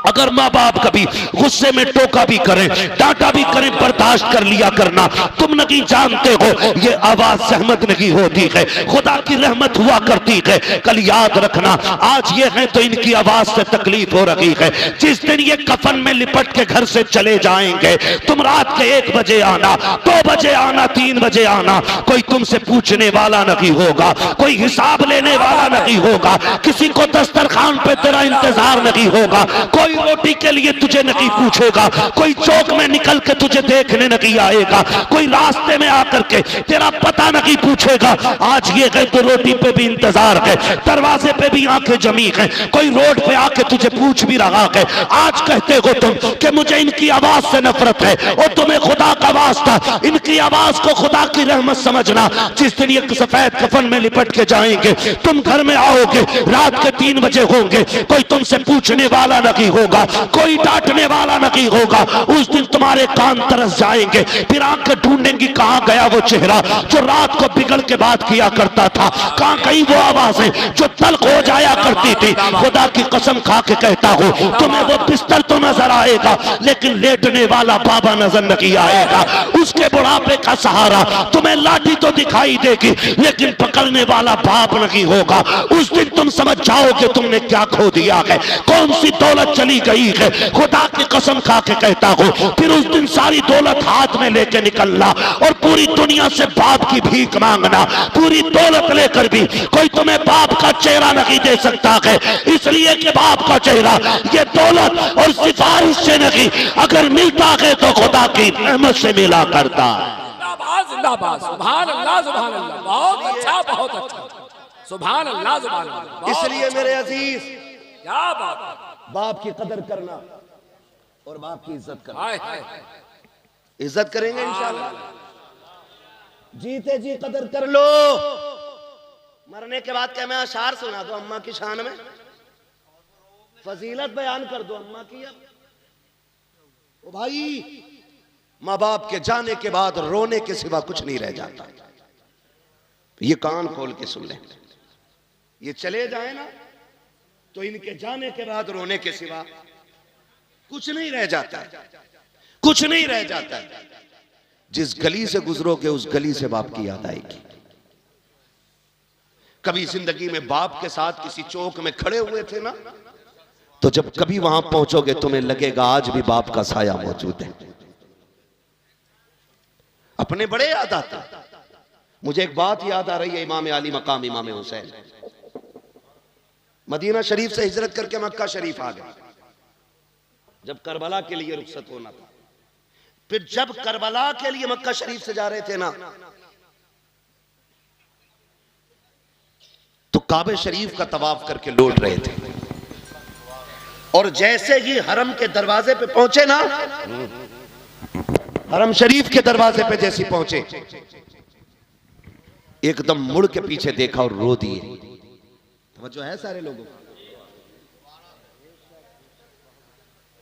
अगर माँ बाप कभी गुस्से में टोका भी करें, डांटा भी करें, बर्दाश्त कर लिया करना। तुम नहीं जानते हो ये आवाज सहमत नहीं होती है, खुदा की रहमत हुआ करती है। कल याद रखना, आज ये है तो इनकी आवाज से तकलीफ हो रही है। जिस दिन ये कफन में लिपट के घर से चले जाएंगे, तुम रात के 1 बजे आना, 2 बजे आना, 3 बजे आना, कोई तुमसे पूछने वाला नहीं होगा, कोई हिसाब लेने वाला नहीं होगा, किसी को दस्तरखान पे तेरा इंतजार नहीं होगा, कोई रोटी के लिए तुझे नहीं पूछेगा, कोई चौक में निकल के तुझे देखने नहीं आएगा, कोई रास्ते में आकर के तेरा पता नहीं पूछेगा। आज ये है तो रोटी पे भी इंतजार है, दरवाजे पे भी आंखें जमी है, कोई रोड पे आके तुझे पूछ भी रहा है। आज कहते हो तुम कि मुझे इनकी आवाज से नफरत है, और तुम्हें खुदा का वास्ता इनकी आवाज को खुदा की रहमत समझना। जिस दिन ये सफेद कफन में लिपट के जाएंगे, तुम घर में आओगे, रात के 3 बजे होंगे, कोई तुमसे पूछने वाला नहीं होगा, कोई डांटने वाला नहीं होगा। उस दिन तुम्हारे कान तरस जाएंगे, फिर आंखें ढूंढेंगी कहां गया वो चेहरा जो रात को बिगड़ के बात किया करता था, कहां गई वो आवाजें जो तल्ख हो जाया करती थी। खुदा की कसम खा के कहता हूं, तुम्हें वो बिस्तर तो नजर आएगा लेकिन लेटने वाला बाबा नजर नहीं आएगा। उसके बुढ़ापे का सहारा तुम्हें लाठी तो दिखाई देगी लेकिन पकड़ने वाला बाप नहीं होगा। उस दिन तुम समझ जाओगे तुमने क्या खो दिया है, कौन सी दौलत चली गई है। खुदा की कसम खा के कहता हूं, फिर उस दिन सारी दौलत हाथ में लेके निकलना और पूरी दुनिया से बाप की भीख मांगना। पूरी दौलत लेकर भी कोई तुम्हें बाप का चेहरा नहीं दे सकता है, इसलिए कि बाप का चेहरा ये दौलत और सिफारिश से नहीं, अगर मिलता है तो खुदा की रहमत से मिला करता है। जिंदाबाद, सुभान अल्लाह, सुभान अल्लाह, बहुत अच्छा, बहुत अच्छा, सुभान अल्लाह, सुभान अल्लाह। इसलिए मेरे अजीज, क्या बात, बाप की कदर करना और बाप की इज्जत करना। हाय हाय, इज्जत करेंगे इंशाल्लाह, जीते जी कदर कर लो। मरने के बाद क्या मैं अशार सुना दो अम्मा की शान में, फजीलत बयान कर दो अम्मा की। अब ओ भाई, माँ बाप के जाने के बाद रोने के सिवा कुछ नहीं रह जाता। ये कान खोल के सुन ले, ये चले जाए ना तो इनके जाने के बाद रोने के सिवा कुछ नहीं रह जाता, कुछ नहीं रह जाता। जिस गली से गुजरोगे उस गली से बाप की याद आएगी। कभी जिंदगी में बाप के साथ किसी चौक में खड़े हुए थे ना, तो जब कभी वहां पहुंचोगे तुम्हें लगेगा आज भी बाप का साया मौजूद है। अपने बड़े याद आते। मुझे एक बात याद आ रही है, इमाम अली मकाम इमाम हुसैन मदीना शरीफ से हिजरत करके मक्का शरीफ आ गए। जब करबला के लिए रुखसत होना था, फिर जब करबला के लिए मक्का शरीफ से जा रहे थे ना, तो काबे शरीफ का तवाफ करके लौट रहे थे। और जैसे ही हरम के दरवाजे पे पहुंचे ना, हरम शरीफ के दरवाजे पे जैसे पहुंचे, एकदम मुड़ के पीछे देखा और रो दिए। जो है सारे लोगों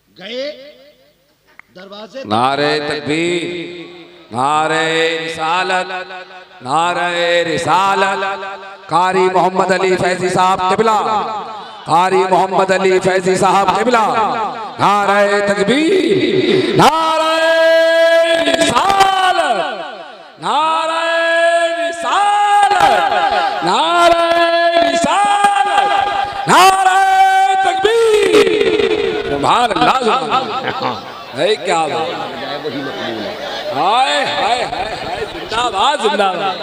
गए दरवाजे, नारे तकबीर, नारे रिसालत, नारे रिसालत। कारी मोहम्मद अली फैजी साहब क़िबला, कारी मोहम्मद अली फैजी साहब क़िबला। नारे तकबीर, नारे रिसालत, नारे रिसालत, नारे रिसालत, नारे तकबीर। सुभान अल्लाह, है क्या बात, हाय हाय हाय हाय, जिंदाबाद जिंदाबाद।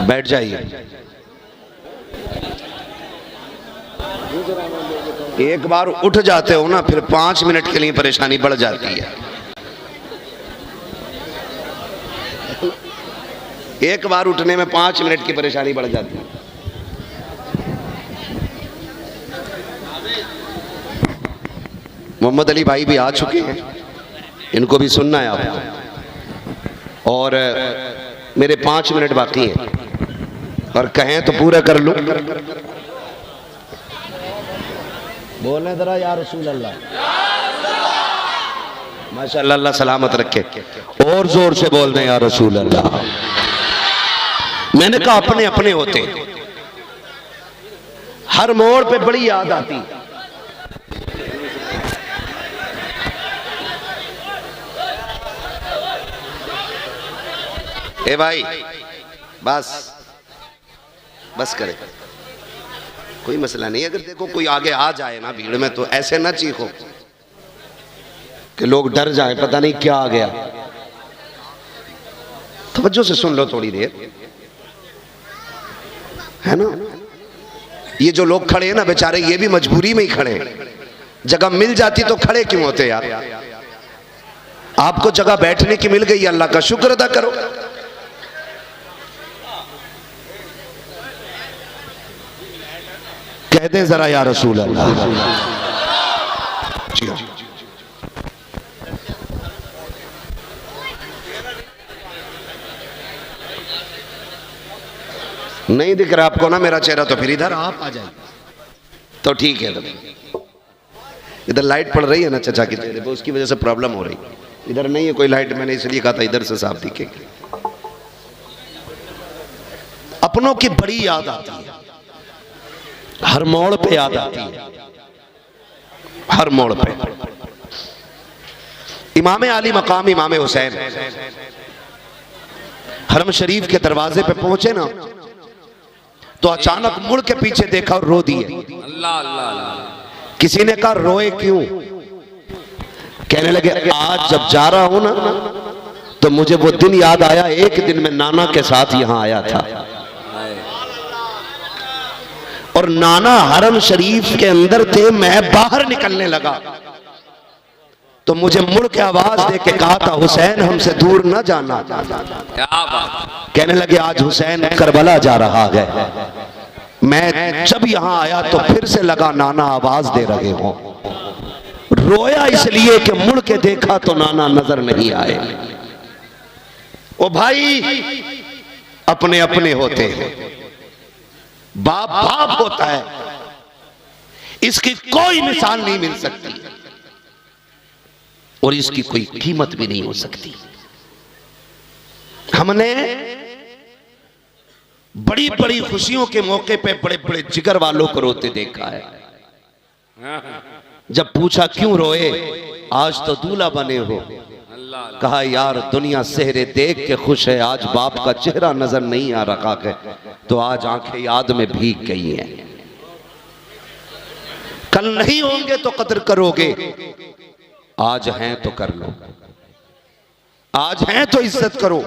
बैठ जाइए। एक बार उठ जाते हो ना, फिर 5 मिनट के लिए परेशानी बढ़ जाती है। एक बार उठने में 5 मिनट की परेशानी बढ़ जाती है। मोहम्मद अली भाई भी आ चुके हैं, इनको भी सुनना है आपको, और मेरे 5 मिनट बाकी हैं, और कहें तो पूरा कर लूं। बोले जरा या रसूल अल्लाह, माशाअल्लाह, अल्लाह सलामत रखे। और जोर से बोल दें या रसूल अल्लाह। मैंने कहा अपने अपने होते, हर मोड़ पे बड़ी याद आती। ए भाई बस बस करे, कोई मसला नहीं। अगर देखो कोई आगे आ जाए ना भीड़ में, तो ऐसे ना चीखो कि लोग डर जाए, पता नहीं क्या आ गया। तवज्जो से सुन लो थोड़ी देर, है ना। ये जो लोग खड़े हैं ना बेचारे, ये भी मजबूरी में ही खड़े हैं। जगह मिल जाती तो खड़े क्यों होते यार। आपको जगह बैठने की मिल गई, अल्लाह का शुक्र अदा करो। कह दें जरा या रसूल अल्लाह। नहीं दिख रहा आपको ना मेरा चेहरा, तो फिर इधर आप आ जाइए तो ठीक है। इधर लाइट पड़ रही है ना चचा की चेहरे पे, उसकी वजह से प्रॉब्लम हो रही। इधर नहीं है कोई लाइट, मैंने इसलिए कहा था इधर से साफ दिखेगी। अपनों की बड़ी याद आती है, हर मोड़ पे याद आती है, हर मोड़ पे। इमाम आली मकाम इमाम हुसैन हरम शरीफ के दरवाजे पे पहुंचे ना, तो अचानक मुड़ के पीछे देखा और रो दिए। अल्लाह अल्लाह। किसी ने कहा रोए क्यों? कहने लगे आज जब जा रहा हूं ना, तो मुझे वो दिन याद आया, एक दिन मैं नाना के साथ यहां आया था, और नाना हरम शरीफ के अंदर थे, मैं बाहर निकलने लगा, तो मुझे मुड़ के आवाज दे के कहा था हुसैन हमसे दूर न जाना। क्या बात। कहने लगे आज हुसैन करबला जा रहा है। मैं जब यहां आया तो फिर से लगा नाना आवाज दे रहे हो। रोया इसलिए कि मुड़ के देखा तो नाना नजर नहीं आए। ओ भाई अपने अपने होते हैं, बाप बाप होता है, इसकी कोई मिसाल नहीं मिल सकती और इसकी कोई कीमत भी नहीं हो सकती। हमने बड़ी बड़ी खुशियों के मौके पे बड़े बड़े जिगर वालों को रोते देखा है। जब पूछा क्यों रोए, आज तो दूल्हा बने हो, कहा यार दुनिया सेहरे देख के खुश है, आज बाप का चेहरा नजर नहीं आ रखा है, तो आज आंखें याद में भीग गई हैं। कल नहीं होंगे तो कदर करोगे, आज हैं तो कर लो, आज हैं तो इज्जत करो,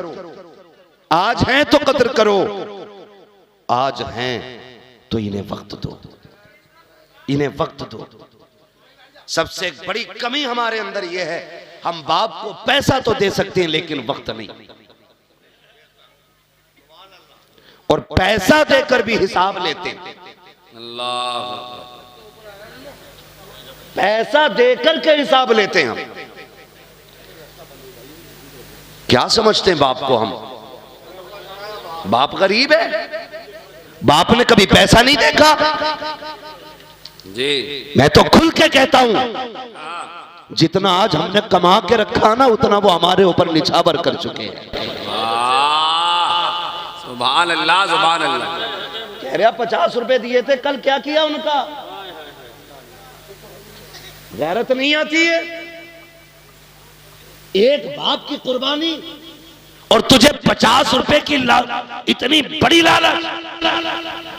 आज हैं तो कदर करो, आज हैं तो इन्हें वक्त दो। इन्हें वक्त दो। सबसे बड़ी कमी हमारे अंदर यह है, हम बाप को पैसा तो दे सकते हैं लेकिन वक्त नहीं, और पैसा देकर भी हिसाब लेते हैं। अल्लाह, पैसा देकर के हिसाब लेते हैं हम। क्या समझते हैं बाप को हम? बाप गरीब है, बाप ने कभी पैसा नहीं देखा जी। मैं तो खुल के कहता हूं, जितना आज हमने कमा के रखा ना उतना वो हमारे ऊपर निछावर कर चुके हैं। सुभान अल्लाह, सुभान अल्लाह। कह रहा 50 रुपए दिए थे, कल क्या किया उनका? गैरत नहीं आती है? एक बाप की कुर्बानी, और तुझे 50 रुपए की इतनी बड़ी लालच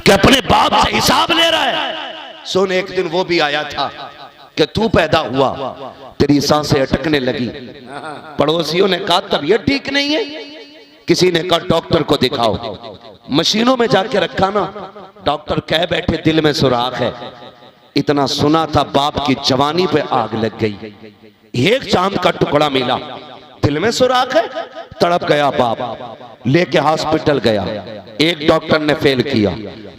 कि अपने बाप से हिसाब ले रहा है। सुन, एक दिन वो भी आया था कि तू पैदा हुआ, तेरी सांसें अटकने लगी, पड़ोसियों ने कहा तबीयत ठीक नहीं है, किसी ने कहा डॉक्टर को दिखाओ, मशीनों में जाके रखा ना, डॉक्टर कह बैठे दिल में सुराख है। इतना सुना था, बाप की जवानी पे आग लग गई। एक चांद का टुकड़ा मिला, दिल में सुराख है, तड़प गया बाप, लेके हॉस्पिटल गया। एक डॉक्टर ने फेल किया,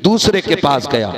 दूसरे के पास गया,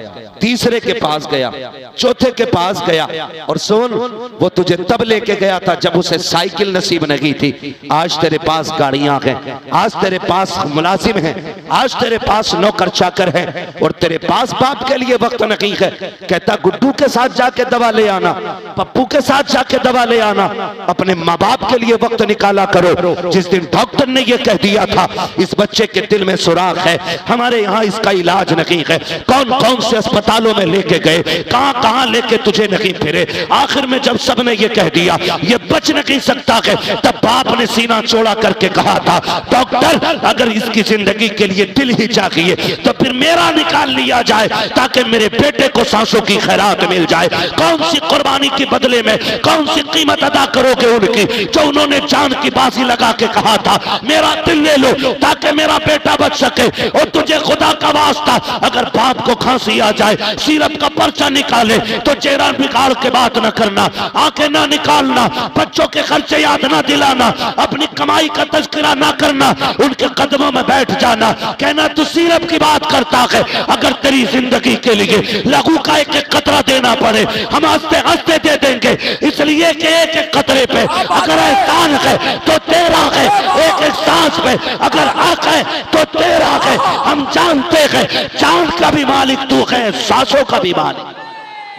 तीसरे के पास गया, चौथे के पास गया। और सुन, वो तुझे तब लेके गया था जब उसे साइकिल नसीब नहीं थी। आज तेरे पास गाड़ियां हैं, आज तेरे पास मुलाजिम हैं, आज तेरे पास नौकर चाकर हैं, और तेरे पास बाप के लिए वक्त नहीं है। कहता गुड्डू के साथ जाके दवा ले आना, पप्पू के साथ जाके दवा ले आना, अपने माँ बाप के लिए वक्त निकाला करो। जिस दिन डॉक्टर ने ये कह दिया था इस बच्चे के दिल में सुराख है, हमारे यहाँ इसका इलाज नहीं है, कौन कौन से अस्पतालों में लेके गए, कहां कहां लेके तुझे नहीं फिरे। आखिर में जब सबने ये कह दिया ये बच नहीं सकता है, तब बाप ने सीना चौड़ा करके कहा था डॉक्टर अगर इसकी जिंदगी के लिए दिल ही चाहिए तो फिर मेरा निकाल लिया जाए ताकि मेरे बेटे को सांसों की खैरात मिल जाए। कौन सी कुर्बानी के बदले में कौन सी कीमत अदा करोगे उनकी, जो उन्होंने जान की बाजी लगा के कहा था मेरा दिल ले लो ताकि मेरा बेटा बच सके। और तुझे खुदा का वास्ता अगर बाप को खांसी आ जाए, सिरप का पर्चा निकाले तो चेहरा बिगाड़ के बात न करना, आंखें ना निकालना, बच्चों के खर्चे याद ना दिलाना, अपनी कमाई का तज़किरा ना करना, उनके कदमों में बैठ जाना, कहना तू सिरप की बात करता है। अगर तेरी जिंदगी के लिए लघु का एक एक कतरा देना पड़े हम हंसते हंसते दे देंगे, इसलिए कि एक एक कतरे पे अगर एहसान है तो तेरा है, एक एक सांस पे अगर हक है तो तेरा है। हम जानते हैं चांद का भी मालिक तू है, सांसों का भी मालिक।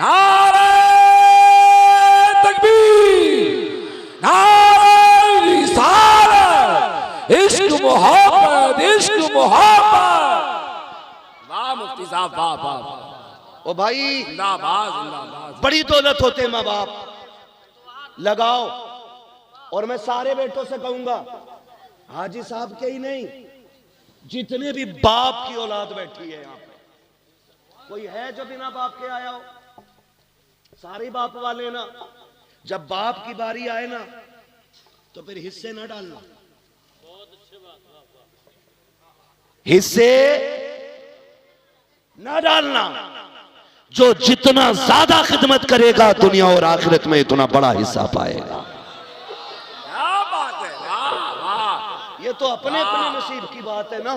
नारे तकबीर, नारे रिसालत, इश्क मोहब्बत, इश्क मोहब्बत। वाह मुफ्ती साहब, वाह वाह। ओ भाई जिंदाबाद, जिंदाबाद। बड़ी दौलत होते हैं माँ बाप, लगाओ। और मैं सारे बेटों से कहूंगा, हाजी साहब के ही नहीं, जितने भी बाप की औलाद बैठी है यहाँ पे, कोई है जो बिना बाप के आया हो? सारे बाप वाले ना। जब बाप की बारी आए ना तो फिर हिस्से ना डालना, हिस्से ना डालना। जो जितना ज्यादा खिदमत करेगा दुनिया और आखिरत में इतना बड़ा हिस्सा पाएगा। क्या बात है, वाह वाह। ये तो अपने अपने नसीब की बात है ना,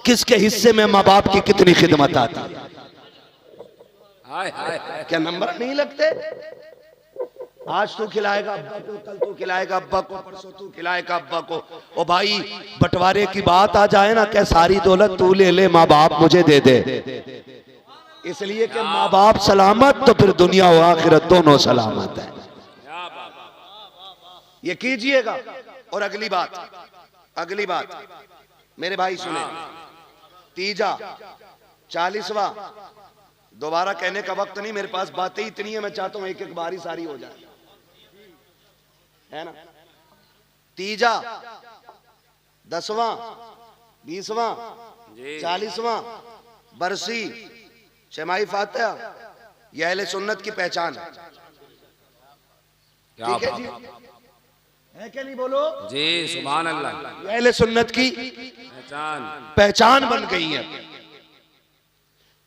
किसके हिस्से में माँ बाप की कितनी खिदमत आती है। हाय हाय हाय। क्या नंबर नहीं लगते? आज तू खिलाएगा अब्बा को, कल तू खिलाएगा अब्बा को, परसों तू खिलाएगा अब्बा को। ओ भाई बंटवारे की बात आ जाए ना, क्या सारी दौलत तू ले ले, माँ बाप मुझे दे दे, इसलिए कि माँ बाप सलामत तो फिर दुनिया और आखिरत दोनों सलामत है। ये कीजिएगा। और अगली बात मेरे भाई सुने, तीजा 40वां, दोबारा कहने का वक्त नहीं, मेरे पास बातें इतनी है, मैं चाहता हूं एक एक बारी सारी हो जाए, है ना। तीजा, 10वां, 20वां, 40वां बरसी शमाई फातिहा, यह अहले सुन्नत की पहचान है। ठीक है जी, है क्या नहीं बोलो जी, सुभान अल्लाह। अहले सुन्नत की पहचान बन गई है।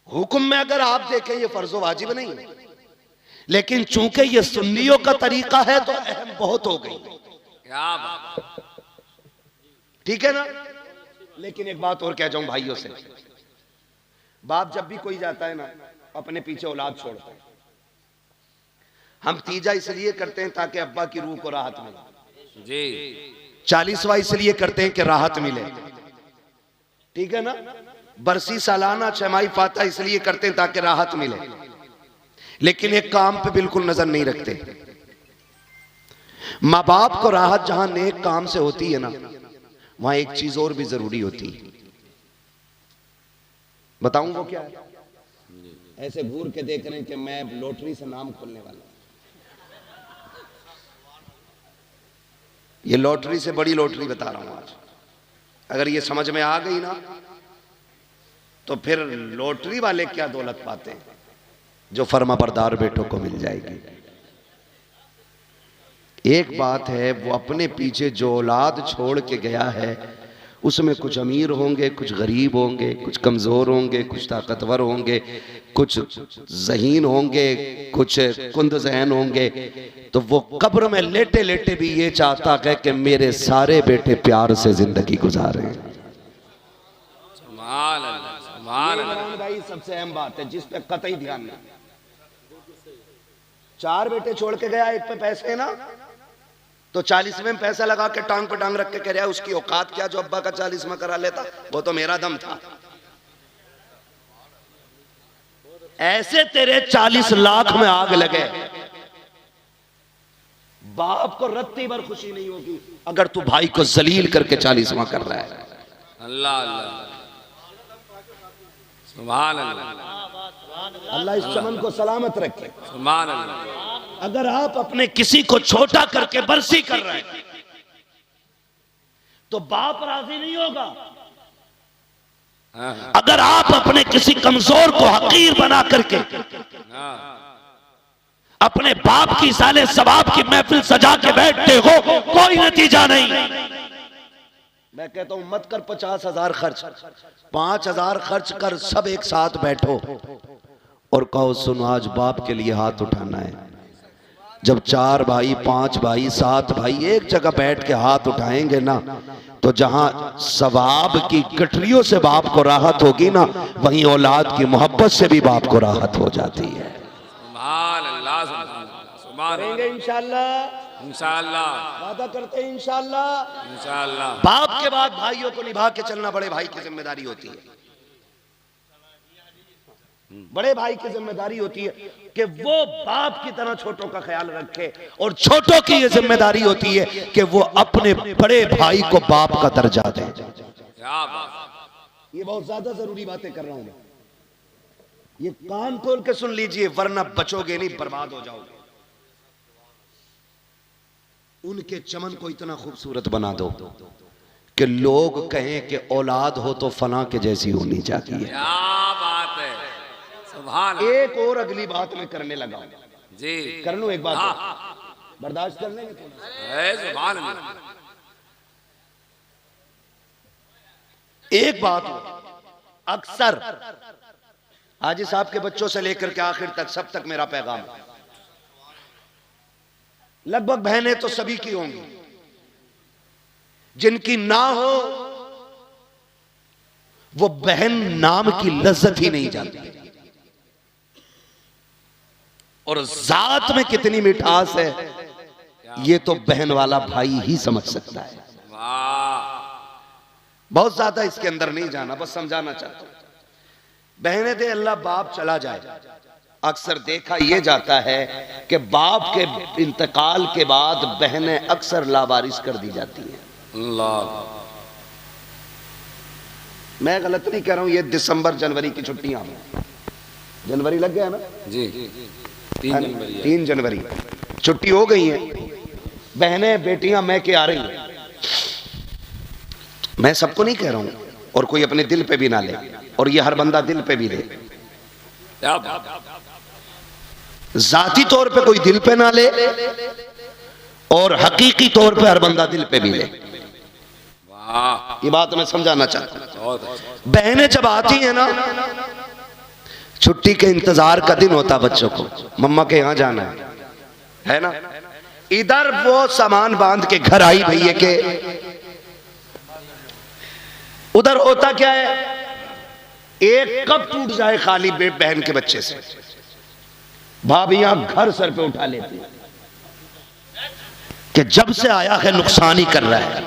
हुक्म में अगर आप देखें ये फर्जो वाजिब नहीं है, लेकिन चूंकि ये सुन्नियों का तरीका है तो अहम बहुत हो गई। क्या बात, ठीक है ना। लेकिन एक बात और कह जाऊं भाइयों से, बाप जब भी कोई जाता है ना अपने पीछे औलाद छोड़ता है। हम तीजा इसलिए करते हैं ताकि अब्बा की रूह को राहत मिले जी। 40वां इसलिए करते हैं कि राहत मिले, ठीक है ना। बरसी सालाना छमाही फाता इसलिए करते हैं ताकि राहत मिले, लेकिन एक काम पे बिल्कुल नजर नहीं रखते। माँ बाप को राहत जहां नेक काम से होती है ना, वहां एक चीज और भी जरूरी होती है। बताऊं वो क्या है? ऐसे घूर के देख रहे हैं कि मैं लॉटरी से नाम खोलने वाला। ये लॉटरी से बड़ी लॉटरी बता रहा हूं आज। अगर ये समझ में आ गई ना तो फिर लॉटरी वाले क्या दौलत पाते हैं जो फर्माबरदार बेटों को मिल जाएगी। एक बात है, वो अपने पीछे जो औलाद छोड़ के गया है उसमें कुछ अमीर होंगे, कुछ गरीब होंगे, कुछ कमजोर होंगे, कुछ ताकतवर होंगे, कुछ ज़हीन होंगे, कुछ कुंद ज़हन होंगे। तो वो कब्र में लेटे लेटे भी ये चाहता है कि मेरे सारे बेटे प्यार से जिंदगी गुजारें। भाई सबसे अहम बात है जिस पे कतई ध्यान नहीं। 4 बेटे छोड़ के गया, एक पे पैसे ना, तो 40वें में पैसा लगा के टांग पे टांग रख के कह रहा है उसकी औकात क्या जो अब्बा का 40वां करा लेता, वो तो मेरा दम था। ऐसे तेरे 40 लाख में आग लगे, बाप को रत्ती भर खुशी नहीं होगी अगर तू भाई को जलील करके 40वां कर रहा है। अल्लाह अल्लाह, सुभान अल्लाह। अल्लाह इस चमन को सलामत रखे। सुभान अल्लाह। अगर आप अपने किसी को छोटा करके बरसी कर रहे हैं तो बाप राजी नहीं होगा। अगर आप अपने किसी कमजोर को हकीर बना करके अपने बाप की साले सवाब की महफिल सजा के बैठते हो, कोई नतीजा नहीं। मैं कहता हूं मत कर 50,000 खर्च, 5,000 खर्च कर, सब एक साथ बैठो और कहो सुनो आज बाप के लिए हाथ उठाना है। जब 4 भाई, 5 भाई, 7 भाई एक जगह बैठ के हाथ उठाएंगे ना, तो जहां सवाब की गठरियों से बाप को राहत होगी ना, वहीं औलाद की मोहब्बत से भी बाप को राहत हो जाती है। करेंगे इंशाअल्लाह, इंशाअल्लाह, वादा करते हैं इंशाअल्लाह। इंशाअल्लाह। बाप के बाद भाइयों को निभा के चलना बड़े भाई की जिम्मेदारी होती है। बड़े भाई की जिम्मेदारी होती है कि वो बाप की तरह छोटों का ख्याल रखे, और छोटों की ये जिम्मेदारी होती है कि वो अपने बड़े भाई को बाप का दर्जा दे। ये बहुत ज्यादा जरूरी बातें कर रहा हूं मैं, ये कान खोल के सुन लीजिए वरना बचोगे नहीं, बर्बाद हो जाओगे। उनके चमन को इतना खूबसूरत बना दो कि लोग कहें कि औलाद हो तो फला के जैसी होनी चाहिए। क्या बात है, सुभान। एक और अगली बात मैं करने लगा जी, कर लूं एक बात बर्दाश्त कर लेंगे थोड़ा। सुभान अल्लाह। एक बात अक्सर हाजी साहब के बच्चों से लेकर के आखिर तक सब तक मेरा पैगाम है, लगभग बहनें तो सभी की होंगी, जिनकी ना हो वो बहन नाम की लज्जत ही नहीं जानती, और जात में कितनी मिठास है ये तो बहन वाला भाई ही समझ सकता है। बहुत ज्यादा इसके अंदर नहीं जाना, बस समझाना चाहता हूं। बहनें दे अल्लाह बाप चला जाए, अक्सर देखा यह जाता है कि बाप के इंतकाल के बाद बहनें अक्सर लावारिस कर दी जाती हैं। अल्लाह, मैं गलत नहीं कह रहा हूं, ये दिसंबर जनवरी की छुट्टियां, जनवरी लग गया ना जी, 3 जनवरी छुट्टी हो गई है, बहनें बेटियां मैं के आ रही हैं। मैं सबको नहीं कह रहा हूं, और कोई अपने दिल पे भी ना ले, और ये हर बंदा दिल पे भी ले। क्या बात, जाती तौर पे कोई दिल पे ना ले, और हकीकी तौर पे हर बंदा दिल पे भी ले। वाह, ये बात मैं समझाना चाहता हूं। बहुत अच्छा। बहनें जब आती हैं ना छुट्टी के इंतजार का दिन होता बच्चों को, मम्मा के यहाँ जाना है ना। इधर वो सामान बांध के घर आई भैया के, उधर होता क्या है, एक कब टूट जाए खाली बहन के बच्चे से, भाभियां घर सर पे उठा लेती है कि जब से आया है नुकसान ही कर रहा है,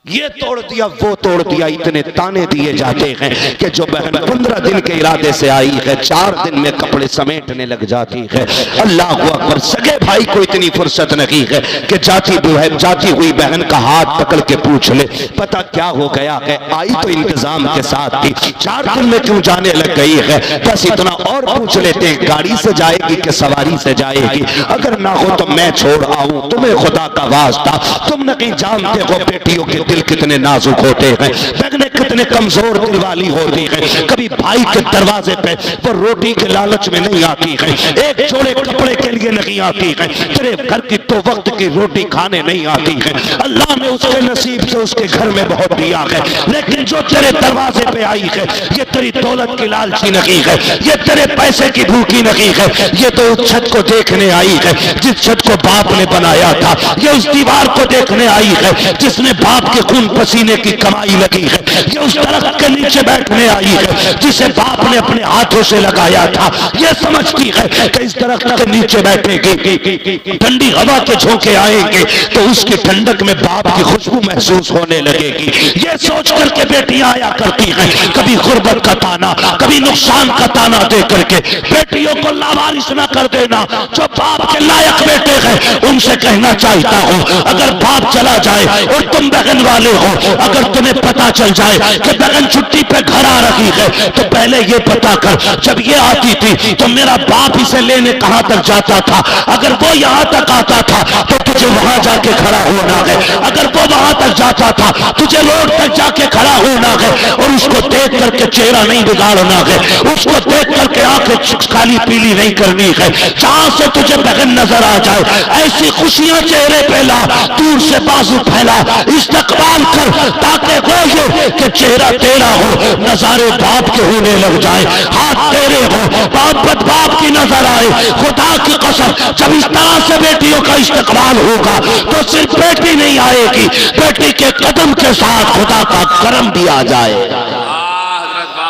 ये तोड़ दिया वो तोड़ दिया। इतने ताने दिए जाते हैं कि जो बहन 15 दिन के इरादे से आई है 4 दिन में कपड़े समेटने लग जाती है। अल्लाह अकबर, सगे भाई को इतनी फुर्सत नहीं है कि जाती हुई बहन का हाथ पकड़ के पूछ ले पता क्या हो गया है, आई तो इंतजाम के साथ थी, 4 दिन में क्यों जाने लग गई है, बस इतना और पूछ लेते हैं गाड़ी से जाएगी कि सवारी से जाएगी, अगर ना हो तो मैं छोड़ आऊं, तुम्हें खुदा का वास्ता, तुम नहीं जानते हो बेटियों के दिल कितने नाजुक होते हैं, बहनें कितने कमजोर दिल वाली होती हैं। कभी भाई के दरवाजे पे वो रोटी के लालच में नहीं आती है, एक जोड़े कपड़े के लिए नहीं आती है, तेरे घर की 2 वक्त की रोटी खाने नहीं आती है। अल्लाह ने उसके नसीब से उसके घर में बहुत दिया है, लेकिन जो तेरे दरवाजे पे आई है ये तेरी दौलत की लालची नहीं है, ये तेरे पैसे की भूखी नहीं है, ये तो उस छत को देखने आई है जिस छत को बाप ने बनाया था, ये उस दीवार को देखने आई है जिसने बाप के खून पसीने की कमाई लगी है, ये उस दरख्त के नीचे बैठने आई है जिसे बाप ने अपने हाथों से लगाया था, ये समझती है कि इस दरख्त के नीचे बैठेगी, ठंडी हवा के झोंके आएंगे तो उसकी ठंडक में बाप की खुशबू महसूस होने लगेगी। ये सोच करके बेटियां आया करती हैं, कभी गुर्बत का ताना, कभी नुकसान का ताना दे करके। बेटियों को लावारिस न कर देना, जो बाप के लायक बेटे हैं उनसे कहना चाहता हूं, अगर बाप चला जाए और तुम बहन वाले हो, अगर तुम्हें पता चल जाए कि बहन छुट्टी पे घर आ रही है तो पहले ये पता कर, जब ये आती थी तो मेरा बाप इसे लेने कहां तक जाता था, अगर वो यहां तक आता था तो तुझे वहां जाके खड़ा होना है, अगर वो वहां तक जाता था तुझे रोड तक जाके खड़ा होना है, और उसको देख करके चेहरा नहीं बिगाड़ना है, उसको देख करके आंखें काली पीली नहीं करनी है, जहां से तुझे बहन नजर आ जाए ऐसी खुशियां चेहरे पे ला, दूर से बाजू फैला, इस्तकबाल कर, ताकि वो ये कि चेहरा तेरा हो, नजारे बाप के होने लग जाए, हाथ तेरे हो, बाप बाप की नजर आए। खुदा की कसम, जब इस तरह से बेटियों का इस्तकबाल होगा तो सिर्फ बेटी नहीं आएगी, बेटी के कदम के साथ खुदा का करम भी आ जाएगा।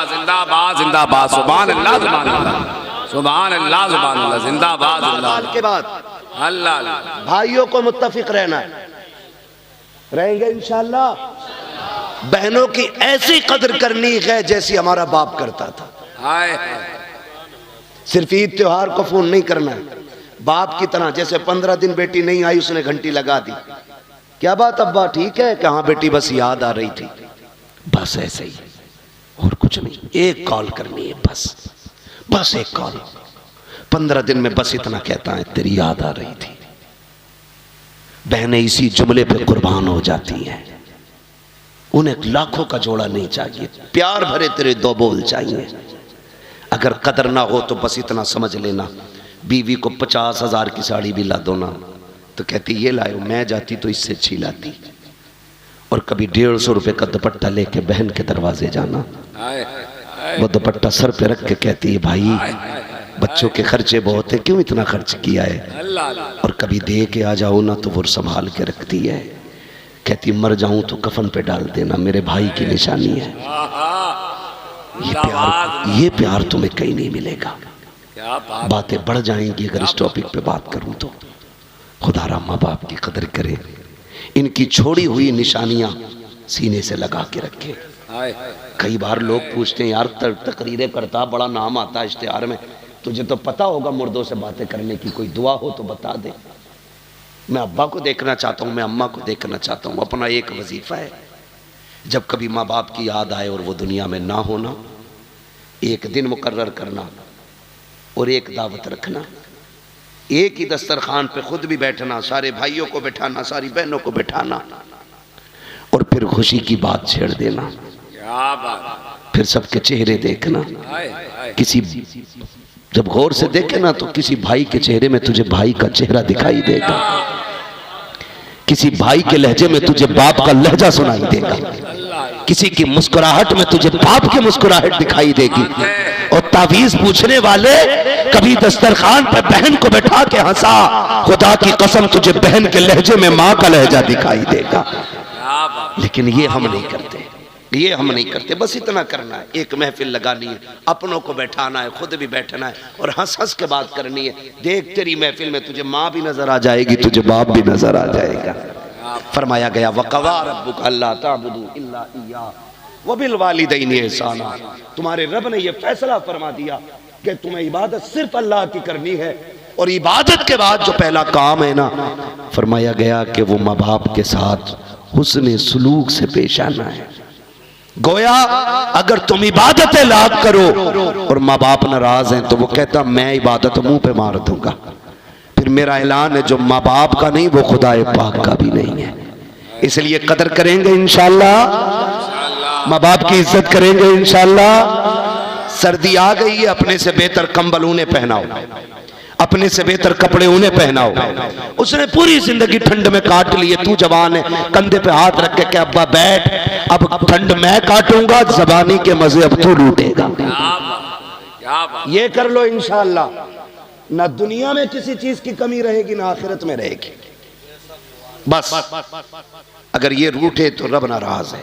जिंदाबाद जिंदाबाद, सुभान अल्लाह सुभान अल्लाह सुभान अल्लाह सुभान अल्लाह, जिंदाबाद जिंदाबाद। के बाद अल्लाह भाइयों को मुत्तफिक रहना, रहेंगे इंशाअल्लाह। बहनों की ऐसी कदर करनी है जैसी हमारा बाप करता था। सिर्फ ईद त्योहार को फोन नहीं करना है, बाप की तरह, जैसे 15 दिन बेटी नहीं आई उसने घंटी लगा दी, क्या बात अब्बा ठीक है, कहाँ बेटी बस याद आ रही थी, बस ऐसे ही और कुछ नहीं, एक कॉल करनी है बस एक कॉल, 15 दिन में बस इतना कहता है तेरी याद आ रही थी। बहनें इसी जुमले पे कुर्बान हो जाती हैं, उन्हें लाखों का जोड़ा नहीं चाहिए, प्यार भरे तेरे 2 बोल चाहिए। अगर कदर ना हो तो बस इतना समझ लेना, बीवी को 50,000 की साड़ी भी ला दो ना तो कहती ये लाओ, मैं जाती तो इससे अच्छी लाती। और कभी 150 रुपए का दुपट्टा लेके बहन के दरवाजे जाना, वो दुपट्टा सर पे रख के कहती है भाई बच्चों के खर्चे बहुत है, क्यों इतना खर्च किया है। और कभी दे के आ जाओ ना तो वो संभाल के रखती है, कहती मर जाऊं तो कफन पे डाल देना, मेरे भाई की निशानी है। ये प्यार तुम्हें कहीं नहीं मिलेगा। बातें बढ़ जाएंगी अगर इस टॉपिक पे बात करूं तो। खुदारा माँ बाप की कदर करे, इनकी छोड़ी हुई निशानियां सीने से लगा के रखे। कई बार लोग पूछते हैं यार तकरीरें करता, बड़ा नाम आता है इश्तिहार में, तुझे तो पता होगा मुर्दों से बातें करने की, कोई दुआ हो तो बता दे। मैं अब्बा को देखना चाहता हूँ, मैं अम्मा को देखना चाहता हूँ। अपना एक वजीफा है, जब कभी माँ बाप की याद आए और वो दुनिया में ना होना, एक दिन मुकर्रर करना और एक दावत रखना, एक ही दस्तरखान पे खुद भी बैठना, सारे भाइयों को बैठाना, सारी बहनों को बैठाना, और फिर खुशी की बात छेड़ देना। फिर सबके चेहरे देखना, किसी जब गौर से देखे ना तो किसी भाई के चेहरे में तुझे भाई का चेहरा दिखाई देगा, किसी भाई के लहजे में तुझे बाप का लहजा सुनाई देगा, किसी की मुस्कुराहट में तुझे बाप की मुस्कुराहट दिखाई देगी, और तावीज पूछने वाले कभी दस्तरखान पे बहन को बैठा के हंसा, खुदा की कसम तुझे बहन के लहजे में माँ का लहजा दिखाई देगा। लेकिन ये हम नहीं करते, ये हम नहीं करते। बस इतना करना है, एक महफिल लगानी है, अपनों को बैठाना है, खुद भी बैठना है और हंस हंस के बात करनी है। देख तेरी महफिल में तुझे माँ भी नजर आ जाएगी, तुझे बाप भी नजर आ जाएगा। फरमाया गया वक़ज़ा रब्बुका अल्ला ताबुदू इल्ला इय्याहु व बिल वालिदैनि इहसाना। तुम्हारे रब ने यह फैसला फरमा दिया कि तुम्हें इबादत सिर्फ अल्लाह की करनी है, और इबादत के बाद जो पहला काम है ना, फरमाया गया कि वो माँ बाप के साथ हुस्न सुलूक से पेश आना है। गोया अगर तुम इबादत लाख करो और माँ बाप नाराज हैं तो वो कहता मैं इबादत मुंह पे मार दूंगा। फिर मेरा ऐलान है जो माँ बाप का नहीं वो खुदाए पाक का भी नहीं है। इसलिए कदर करेंगे इंशाअल्लाह, माँ बाप की इज्जत करेंगे इंशाअल्लाह। सर्दी आ गई है, अपने से बेहतर कंबल उन्हें पहनाओ, अपने से बेहतर कपड़े उन्हें पहनाओ। उसने पूरी जिंदगी ठंड में काट ली है, तू जवान है, कंधे पे हाथ रख के क्या अब्बा बैठ, अब ठंड मैं काटूंगा, जबानी के मजे अब तू लूटेगा। ये कर लो इंशाअल्लाह, ना दुनिया में किसी चीज की कमी रहेगी ना आखिरत में रहेगी। बस अगर ये रूठे तो रब नाराज है,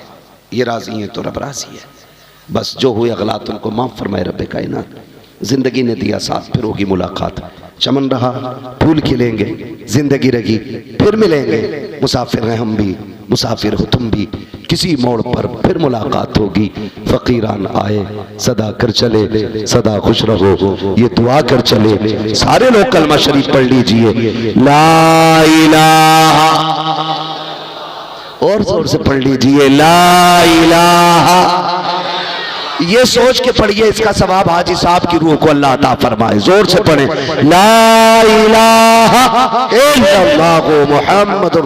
ये राजी है तो रब राजी है। बस जो हुए अगलात उनको माफ फरमाए रब कायनात। जिंदगी ने दिया साथ, फिर होगी मुलाकात। चमन रहा फूल खिलेंगे, जिंदगी रही फिर मिलेंगे। मुसाफिर हैं हम भी, मुसाफिर हो तुम भी, किसी मोड़ पर फिर मुलाकात होगी। फकीरान आए सदा कर चले, सदा खुश रहो ये दुआ कर चले। सारे लोग कलमा शरीफ पढ़ लीजिए, ला इलाहा, और जोर से पढ़ लीजिए ला इलाहा। ये सोच के पढ़िए इसका सवाब हाजी साहब की रूह को अल्लाह अता फरमाए। जोर से पढ़े ला इलाहा इल्लल्लाहु मुहम्मदुर